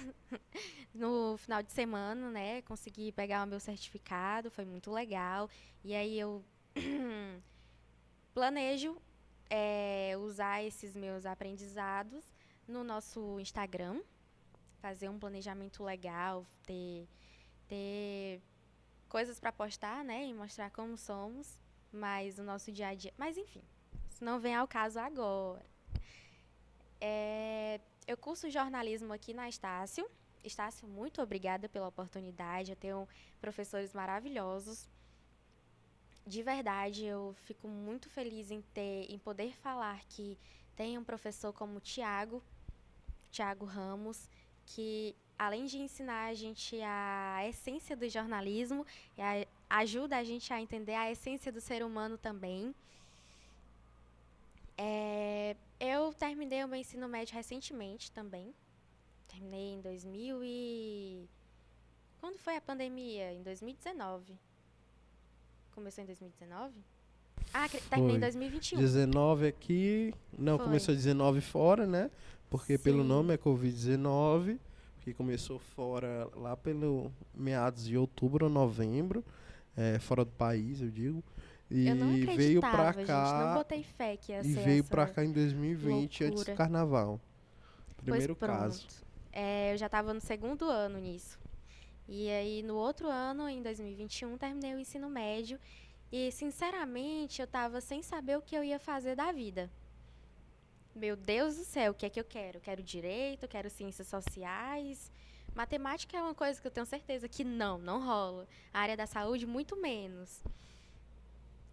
no final de semana, né? Consegui pegar o meu certificado, foi muito legal. E aí eu planejo usar esses meus aprendizados no nosso Instagram, fazer um planejamento legal, ter coisas para postar, né? E mostrar como somos, mas o nosso dia a dia. Mas enfim, isso não vem ao caso agora. Eu curso jornalismo aqui na Estácio. Estácio, muito obrigada pela oportunidade. Eu tenho professores maravilhosos. De verdade, eu fico muito feliz em poder falar que tem um professor como o Tiago Ramos, que além de ensinar a gente a essência do jornalismo, ajuda a gente a entender a essência do ser humano também. Eu terminei o meu ensino médio recentemente também. Terminei em 2000 e... Quando foi a pandemia? Em 2019. Começou em 2019? Terminei em Foi 2021. 19 aqui. Não, Foi. começou 19 fora, né? Porque pelo Sim. nome é Covid-19. Que começou fora lá pelo meados de outubro ou novembro. Fora do país, eu digo. Eu não E veio pra acreditava, gente. Não cá. botei fé que ia E ser veio pra essa cá em 2020, antes do loucura. carnaval. Pois Primeiro pronto. caso. Eu já estava no segundo ano nisso. E aí, no outro ano, em 2021, terminei o ensino médio. E, sinceramente, eu estava sem saber o que eu ia fazer da vida. Meu Deus do céu, o que é que eu quero? Quero direito, quero ciências sociais. Matemática é uma coisa que eu tenho certeza que não rola. A área da saúde, muito menos.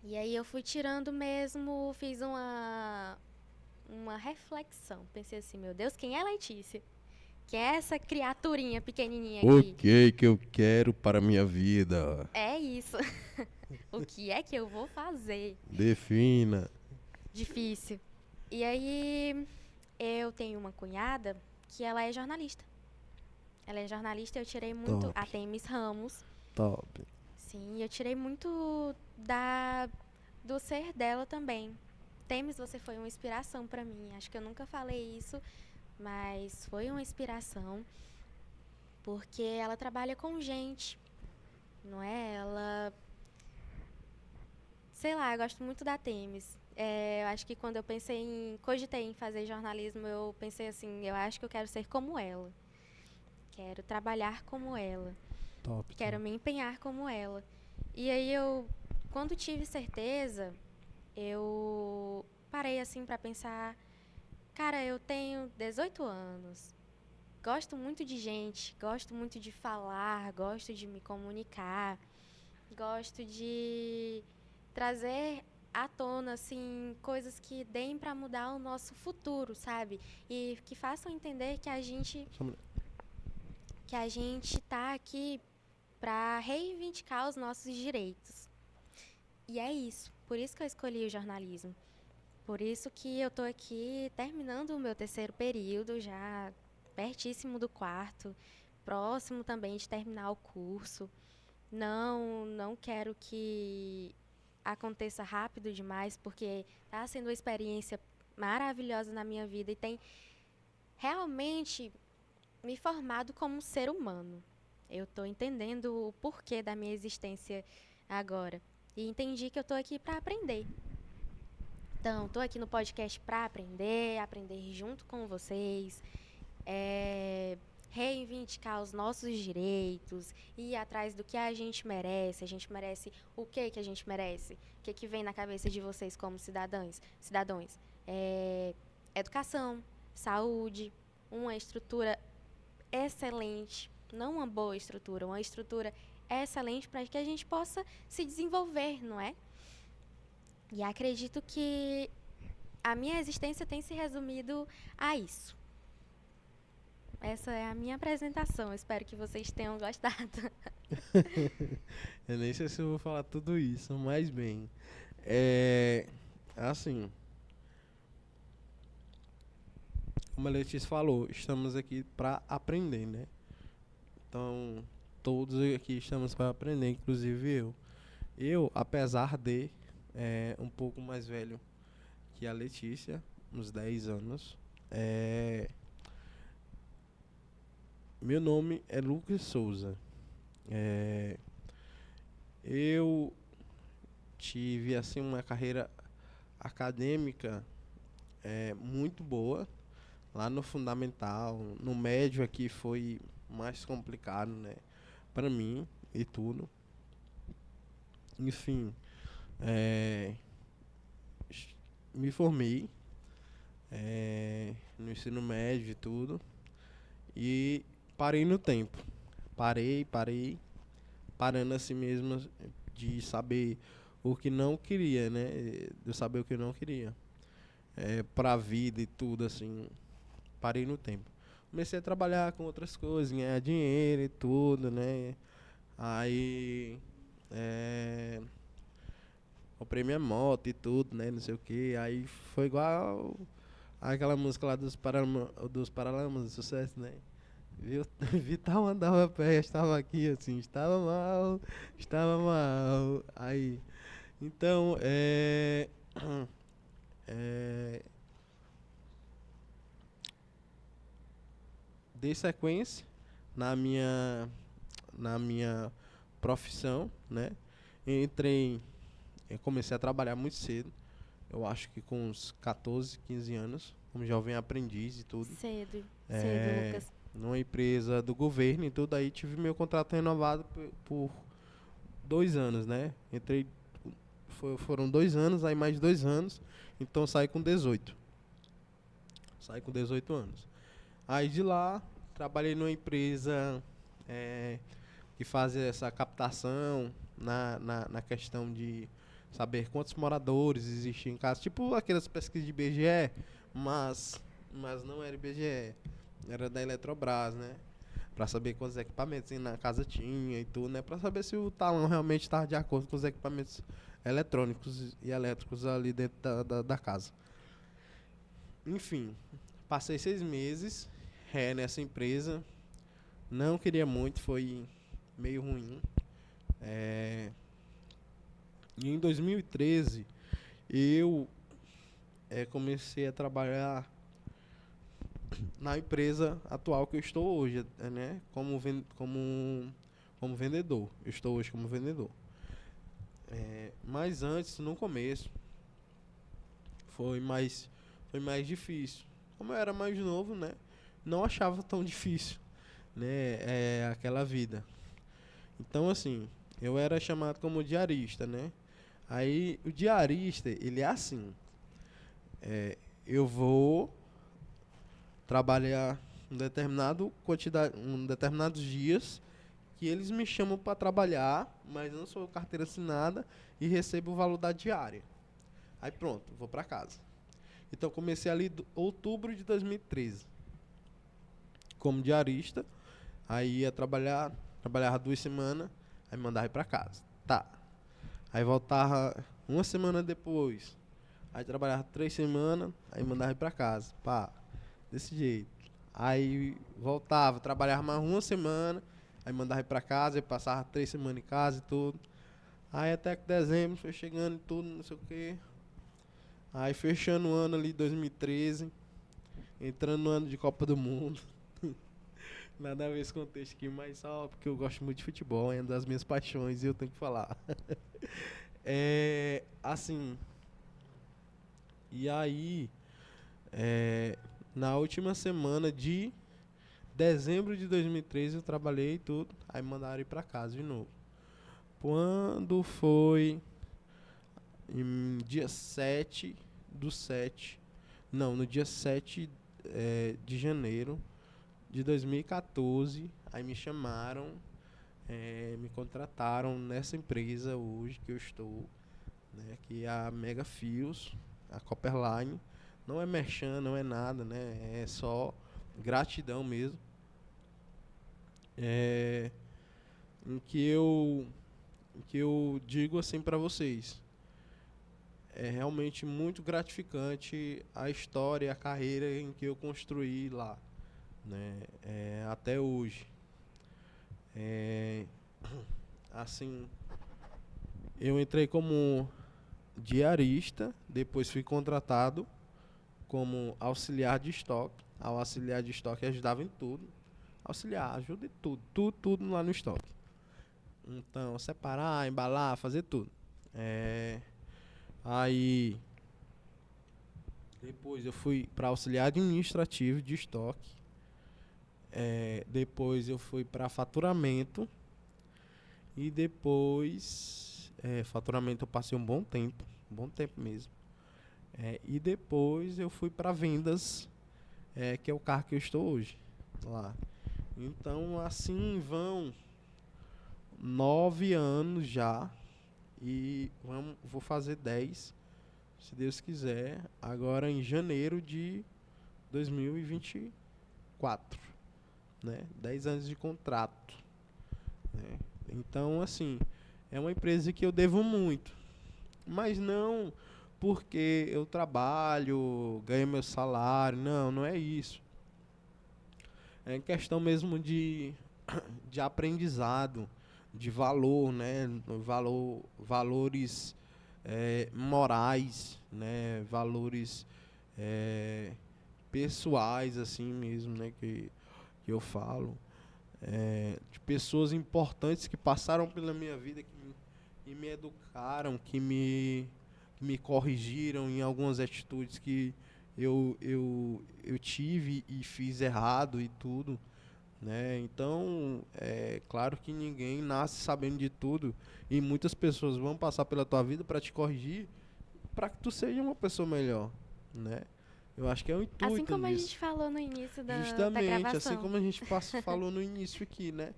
E aí eu fui tirando mesmo, fiz uma reflexão. Pensei assim, meu Deus, quem é Letícia? Quem é essa criaturinha pequenininha aqui? O que eu quero para minha vida? É isso. O que é que eu vou fazer? Defina. Difícil. E aí, eu tenho uma cunhada que ela é jornalista. Ela é jornalista e eu tirei muito... Top. A Temis Ramos. Top. Sim, eu tirei muito do ser dela também. Temis, você foi uma inspiração pra mim. Acho que eu nunca falei isso, mas foi uma inspiração. Porque ela trabalha com gente, não é? Sei lá, eu gosto muito da Temis. Eu acho que quando eu cogitei em fazer jornalismo, eu pensei assim, eu acho que eu quero ser como ela. Quero trabalhar como ela. Top. Quero me empenhar como ela. E aí quando tive certeza, eu parei assim pra pensar, cara, eu tenho 18 anos. Gosto muito de gente, gosto muito de falar, gosto de me comunicar, gosto de trazer à tona, assim, coisas que deem para mudar o nosso futuro, sabe? E que façam entender que a gente que a gente está aqui para reivindicar os nossos direitos. E é isso. Por isso que eu escolhi o jornalismo. Por isso que eu estou aqui terminando o meu 3º período, já pertíssimo do 4º, próximo também de terminar o curso. Não quero que aconteça rápido demais, porque está sendo uma experiência maravilhosa na minha vida e tem realmente me formado como um ser humano. Eu estou entendendo o porquê da minha existência agora. E entendi que eu estou aqui para aprender. Então, estou aqui no podcast para aprender junto com vocês, reivindicar os nossos direitos, ir atrás do que a gente merece o que a gente merece, o que vem na cabeça de vocês como cidadãos. Educação, saúde, uma estrutura excelente, não uma boa estrutura, uma estrutura excelente para que a gente possa se desenvolver, não é? E acredito que a minha existência tem se resumido a isso. Essa é a minha apresentação. Espero que vocês tenham gostado. Eu nem sei se eu vou falar tudo isso, mas bem. Assim, como a Letícia falou, estamos aqui para aprender, né? Então, todos aqui estamos para aprender, inclusive eu. Eu, apesar de um pouco mais velho que a Letícia, uns 10 anos, meu nome é Lucas Souza. Eu tive assim uma carreira acadêmica muito boa lá no fundamental. No médio aqui foi mais complicado, né, para mim e tudo. Enfim, me formei no ensino médio e tudo e parei no tempo. Parei, parando assim mesmo de saber o que não queria, né? De saber o que eu não queria. Pra vida e tudo, assim. Parei no tempo. Comecei a trabalhar com outras coisas, ganhar dinheiro e tudo, né? Aí comprei minha moto e tudo, né? Não sei o que. Aí foi igual aquela música lá dos Paralamas do Sucesso, né? Vital andava a pé, estava aqui assim, estava mal. Aí, então, dei sequência na minha profissão, né? Eu comecei a trabalhar muito cedo, eu acho que com uns 14, 15 anos, como jovem aprendiz e tudo. Cedo, Lucas. Numa empresa do governo e tudo, aí tive meu contrato renovado por 2 anos, né? Foram 2 anos, aí mais 2 anos, então saí com 18. Saí com 18 anos. Aí de lá, trabalhei numa empresa que faz essa captação na questão de saber quantos moradores existem em casa. Tipo aquelas pesquisas de IBGE, mas não era IBGE. Era da Eletrobras, né? Pra saber quantos equipamentos na casa tinha e tudo, né? Pra saber se o talão realmente estava de acordo com os equipamentos eletrônicos e elétricos ali dentro da casa. Enfim, passei 6 meses nessa empresa. Não queria muito, foi meio ruim. E em 2013, eu comecei a trabalhar na empresa atual que eu estou hoje, né? Como vendedor. Eu estou hoje como vendedor. Mas antes, no começo, foi mais difícil. Como eu era mais novo, né? Não achava tão difícil, né? Aquela vida. Então, assim, eu era chamado como diarista, né? Aí, o diarista, ele é assim. Eu vou trabalhar determinados dias que eles me chamam para trabalhar, mas não sou carteira assinada e recebo o valor da diária. Aí pronto, vou para casa. Então comecei ali em outubro de 2013 como diarista. Aí ia trabalhar, trabalhava 2 semanas, aí mandava ir pra casa. Tá. Aí voltava uma semana depois. Aí trabalhava 3 semanas, aí mandava ir pra casa. Pá, desse jeito. Aí voltava, trabalhava mais uma semana, aí mandava ir pra casa, aí passava 3 semanas em casa e tudo. Aí até que dezembro foi chegando e tudo, não sei o quê. Aí fechando o ano ali, 2013, entrando no ano de Copa do Mundo. Nada a ver esse contexto aqui, mas só porque eu gosto muito de futebol, é uma das minhas paixões e eu tenho que falar. Assim, e aí, é, na última semana de dezembro de 2013 eu trabalhei e tudo, aí mandaram ir pra casa de novo. Quando foi dia 7 do 7, não, no dia 7 de janeiro de 2014, aí me chamaram, me contrataram nessa empresa hoje que eu estou, né, que é a Mega Fios, a Copperline. Não é merchan, não é nada, né, é só gratidão mesmo. É, em que eu digo assim para vocês, é realmente muito gratificante a história, a carreira em que eu construí lá, né, até hoje. É, assim, eu entrei como diarista, depois fui contratado como auxiliar de estoque. Ao auxiliar de estoque ajudava em tudo. Auxiliar, ajuda em tudo, tudo lá no estoque. Então, separar, embalar, fazer tudo. Aí, depois eu fui para auxiliar administrativo de estoque. Depois eu fui para faturamento. E depois, faturamento eu passei um bom tempo mesmo. E depois eu fui para vendas, que é o carro que eu estou hoje lá. Então, assim vão 9 anos já. E vou fazer 10, se Deus quiser, agora em janeiro de 2024. Né? 10 anos de contrato. Né? Então, assim, é uma empresa que eu devo muito. Mas não porque eu trabalho, ganho meu salário. Não, não é isso. É questão mesmo de aprendizado, de valor, né? Valores morais, né? Valores pessoais, assim mesmo, né? Que eu falo. De pessoas importantes que passaram pela minha vida, que me educaram, que me corrigiram em algumas atitudes que eu tive e fiz errado e tudo, né? Então, é claro que ninguém nasce sabendo de tudo e muitas pessoas vão passar pela tua vida para te corrigir, para que tu seja uma pessoa melhor, né? Eu acho que é o Assim intuito como a disso. gente falou no início da Justamente, assim gravação. como a gente falou no início aqui, né?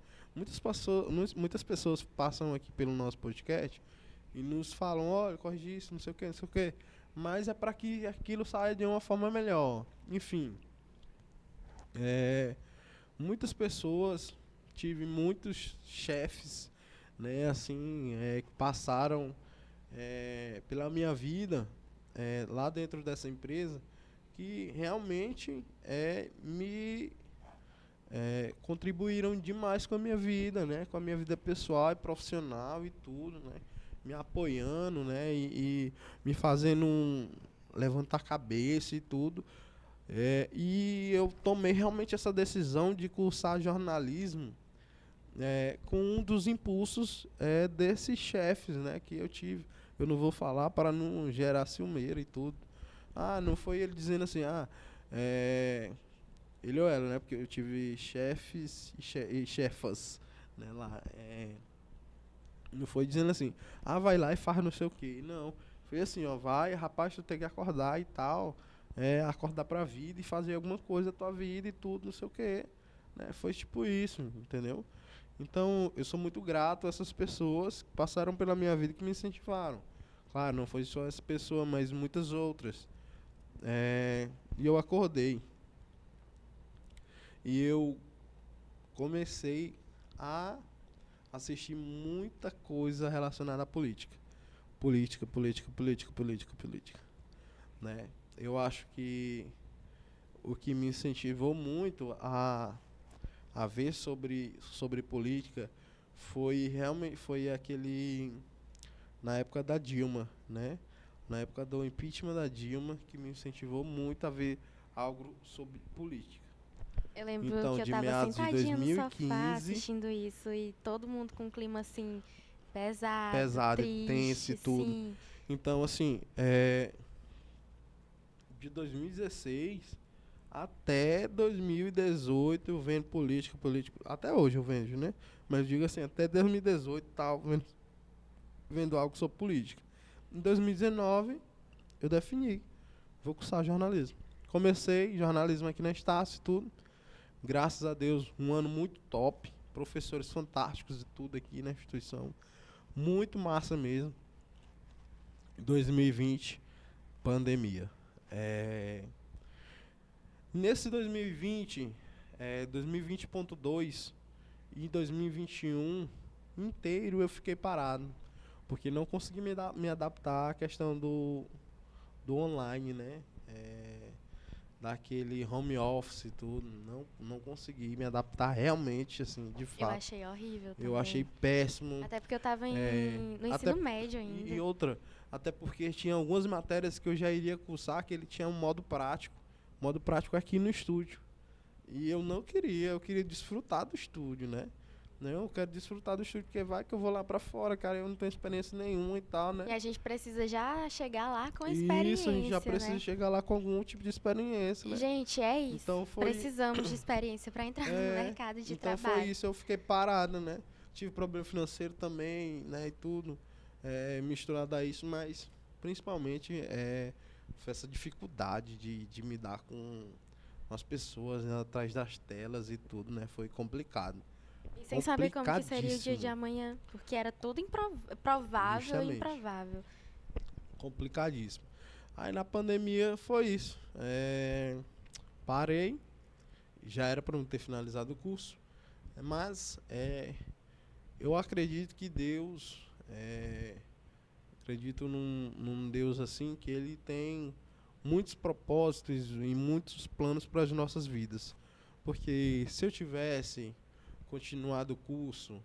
Muitas pessoas passam aqui pelo nosso podcast e nos falam, olha, corrige isso, não sei o que, não sei o que. Mas é para que aquilo saia de uma forma melhor. Enfim, muitas pessoas, tive muitos chefes, né, assim, que passaram pela minha vida, lá dentro dessa empresa, que realmente me contribuíram demais com a minha vida, né? Com a minha vida pessoal e profissional e tudo, né? Me apoiando, né? E me fazendo levantar a cabeça e tudo. E eu tomei realmente essa decisão de cursar jornalismo, com um dos impulsos desses chefes, né? Que eu tive. Eu não vou falar para não gerar ciumeira e tudo. Ah, não foi ele dizendo assim, ele ou ela, né? Porque eu tive chefes e chefas, né, lá. Não foi dizendo assim, vai lá e faz não sei o quê. Não. Foi assim, ó, vai, rapaz, tu tem que acordar e tal. Acordar pra vida e fazer alguma coisa da tua vida e tudo, não sei o quê. Né? Foi tipo isso, entendeu? Então, eu sou muito grato a essas pessoas que passaram pela minha vida e que me incentivaram. Claro, não foi só essa pessoa, mas muitas outras. E eu acordei. E eu comecei a assistir muita coisa relacionada à política. Política, né? Eu acho que o que me incentivou muito a ver sobre política foi realmente aquele na época da Dilma, né? Na época do impeachment da Dilma, que me incentivou muito a ver algo sobre política. Eu lembro Então, que eu de tava meados de sentadinha no sofá 2015, assistindo isso e todo mundo com um clima assim pesado, pesado e tenso e triste, tudo. sim. Então, assim, de 2016 até 2018 eu vendo política, até hoje eu vejo, né? Mas eu digo assim, até 2018 tal, vendo algo sobre política. Em 2019 eu defini, vou cursar jornalismo. Comecei jornalismo aqui na Estácio e tudo. Graças a Deus, um ano muito top, professores fantásticos e tudo aqui na instituição. Muito massa mesmo. 2020, pandemia. Nesse 2020, 2020.2 e 2021 inteiro eu fiquei parado, porque não consegui me adaptar à questão do online, né? Daquele home office e tudo. Não consegui me adaptar realmente, assim, de Eu fato. achei horrível também. Eu achei péssimo. Até porque eu tava no até ensino médio ainda. E outra, até porque tinha algumas matérias que eu já iria cursar que ele tinha um modo prático aqui no estúdio. E eu não queria, eu queria desfrutar do estúdio, né? Não, eu quero desfrutar do estúdio, porque vai que eu vou lá pra fora, cara, eu não tenho experiência nenhuma e tal, né? E a gente precisa já chegar lá com experiência, Isso, a gente já precisa né? chegar lá com algum tipo de experiência, né? Gente, é isso. Então Precisamos de experiência para entrar no mercado de então trabalho. foi isso, eu fiquei parado, né? Tive problema financeiro também, né, e tudo, misturado a isso, mas principalmente foi essa dificuldade de me dar com as pessoas, né, atrás das telas e tudo, né? Foi complicado. E sem saber como que seria o dia de amanhã, porque era tudo provável e improvável. Complicadíssimo. Aí na pandemia foi isso. Parei, já era para não ter finalizado o curso, mas eu acredito que Deus, acredito num Deus assim, que Ele tem muitos propósitos e muitos planos para as nossas vidas. Porque se eu tivesse continuado o curso,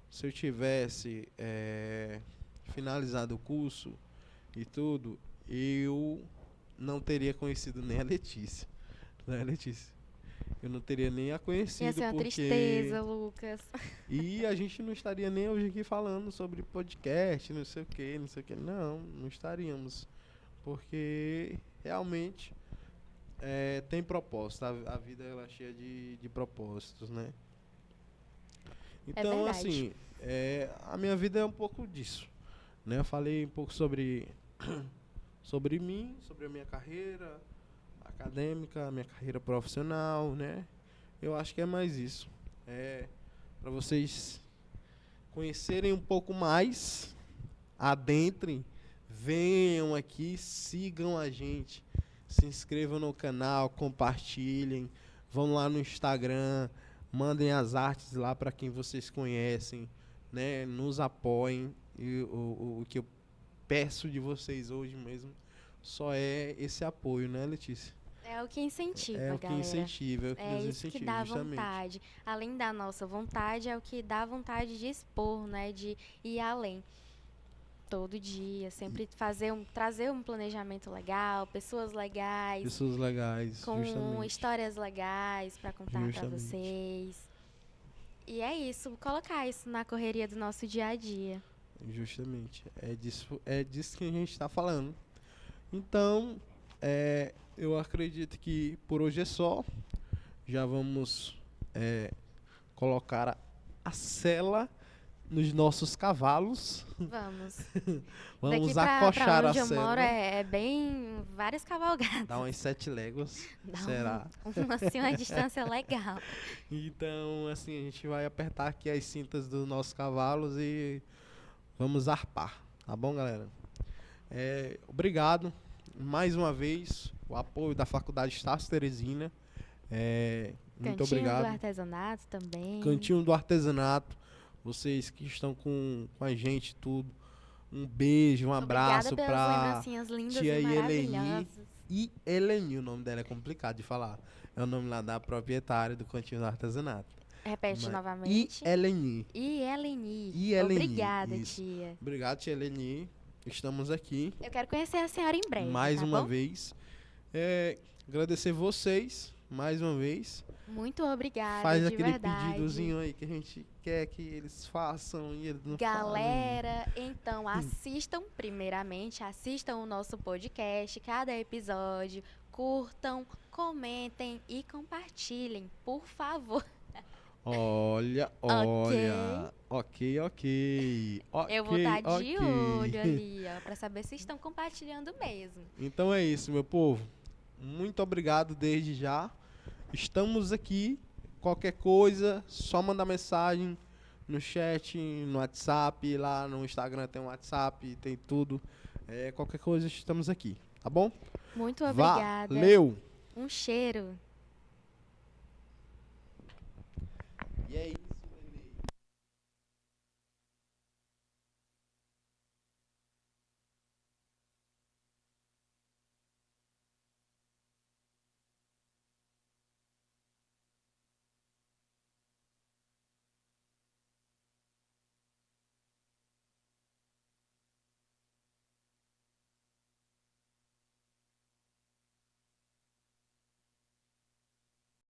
se eu tivesse finalizado o curso e tudo, eu não teria conhecido nem a Letícia. Né, Letícia? Eu não teria nem a conhecido. Ia ser uma tristeza, Lucas. E a gente não estaria nem hoje aqui falando sobre podcast, não sei o que, não sei o que. Não estaríamos. Porque realmente tem propósito. A vida ela é cheia de propósitos, né? Então, assim, a minha vida é um pouco disso. Né? Eu falei um pouco sobre mim, sobre a minha carreira acadêmica, a minha carreira profissional, né? Eu acho que é mais isso. Para vocês conhecerem um pouco mais, adentrem, venham aqui, sigam a gente, se inscrevam no canal, compartilhem, vão lá no Instagram, mandem as artes lá para quem vocês conhecem, né? Nos apoiem. E o que eu peço de vocês hoje mesmo só é esse apoio, né, Letícia? É o que incentiva, galera. É o que incentiva, é o que nos isso incentiva, que dá justamente. vontade. Além da nossa vontade, é o que dá vontade de expor, né? De ir além. Todo dia, sempre trazer um planejamento legal, pessoas legais. Pessoas legais, com justamente. histórias legais para contar para vocês. E é isso, colocar isso na correria do nosso dia a dia. Justamente. É disso que a gente está falando. Então, eu acredito que por hoje é só. Já vamos colocar a sela nos nossos cavalos. Vamos. Vamos Daqui acochar pra onde a eu sela. moro é bem várias cavalgadas. Dá umas 7 léguas. Será? Assim, uma distância legal. Então, assim, a gente vai apertar aqui as cintas dos nossos cavalos e vamos arpar. Tá bom, galera? Obrigado mais uma vez, o apoio da Faculdade Estácio Teresina. Muito Cantinho do obrigado. Artesanato também. Cantinho do Artesanato, vocês que estão com a gente, tudo. Um beijo, um abraço Obrigada pelas pra lembrancinhas lindas tia e Eleni. maravilhosas. E Eleni, o nome dela é complicado de falar. É o nome lá da proprietária do Cantinho do Artesanato. Repete Mas- novamente. E Eleni. E Eleni. E Eleni, Obrigada, isso. tia. Obrigado, tia Eleni. Estamos aqui Eu quero conhecer a senhora em breve, mais tá uma bom? vez. Agradecer vocês mais uma vez. Muito obrigada, Faz de aquele verdade. pedidozinho aí que a gente quer que eles façam e eles não fazem. Galera, então assistam primeiramente, assistam o nosso podcast, cada episódio, curtam, comentem e compartilhem, por favor. Olha, olha. Ok. Eu vou estar de ok. olho ali, ó, pra saber se estão compartilhando mesmo. Então é isso, meu povo. Muito obrigado desde já. Estamos aqui. Qualquer coisa, só mandar mensagem no chat, no WhatsApp, lá no Instagram tem um WhatsApp, tem tudo. Qualquer coisa, estamos aqui, tá bom? Muito obrigada. Valeu! Um cheiro.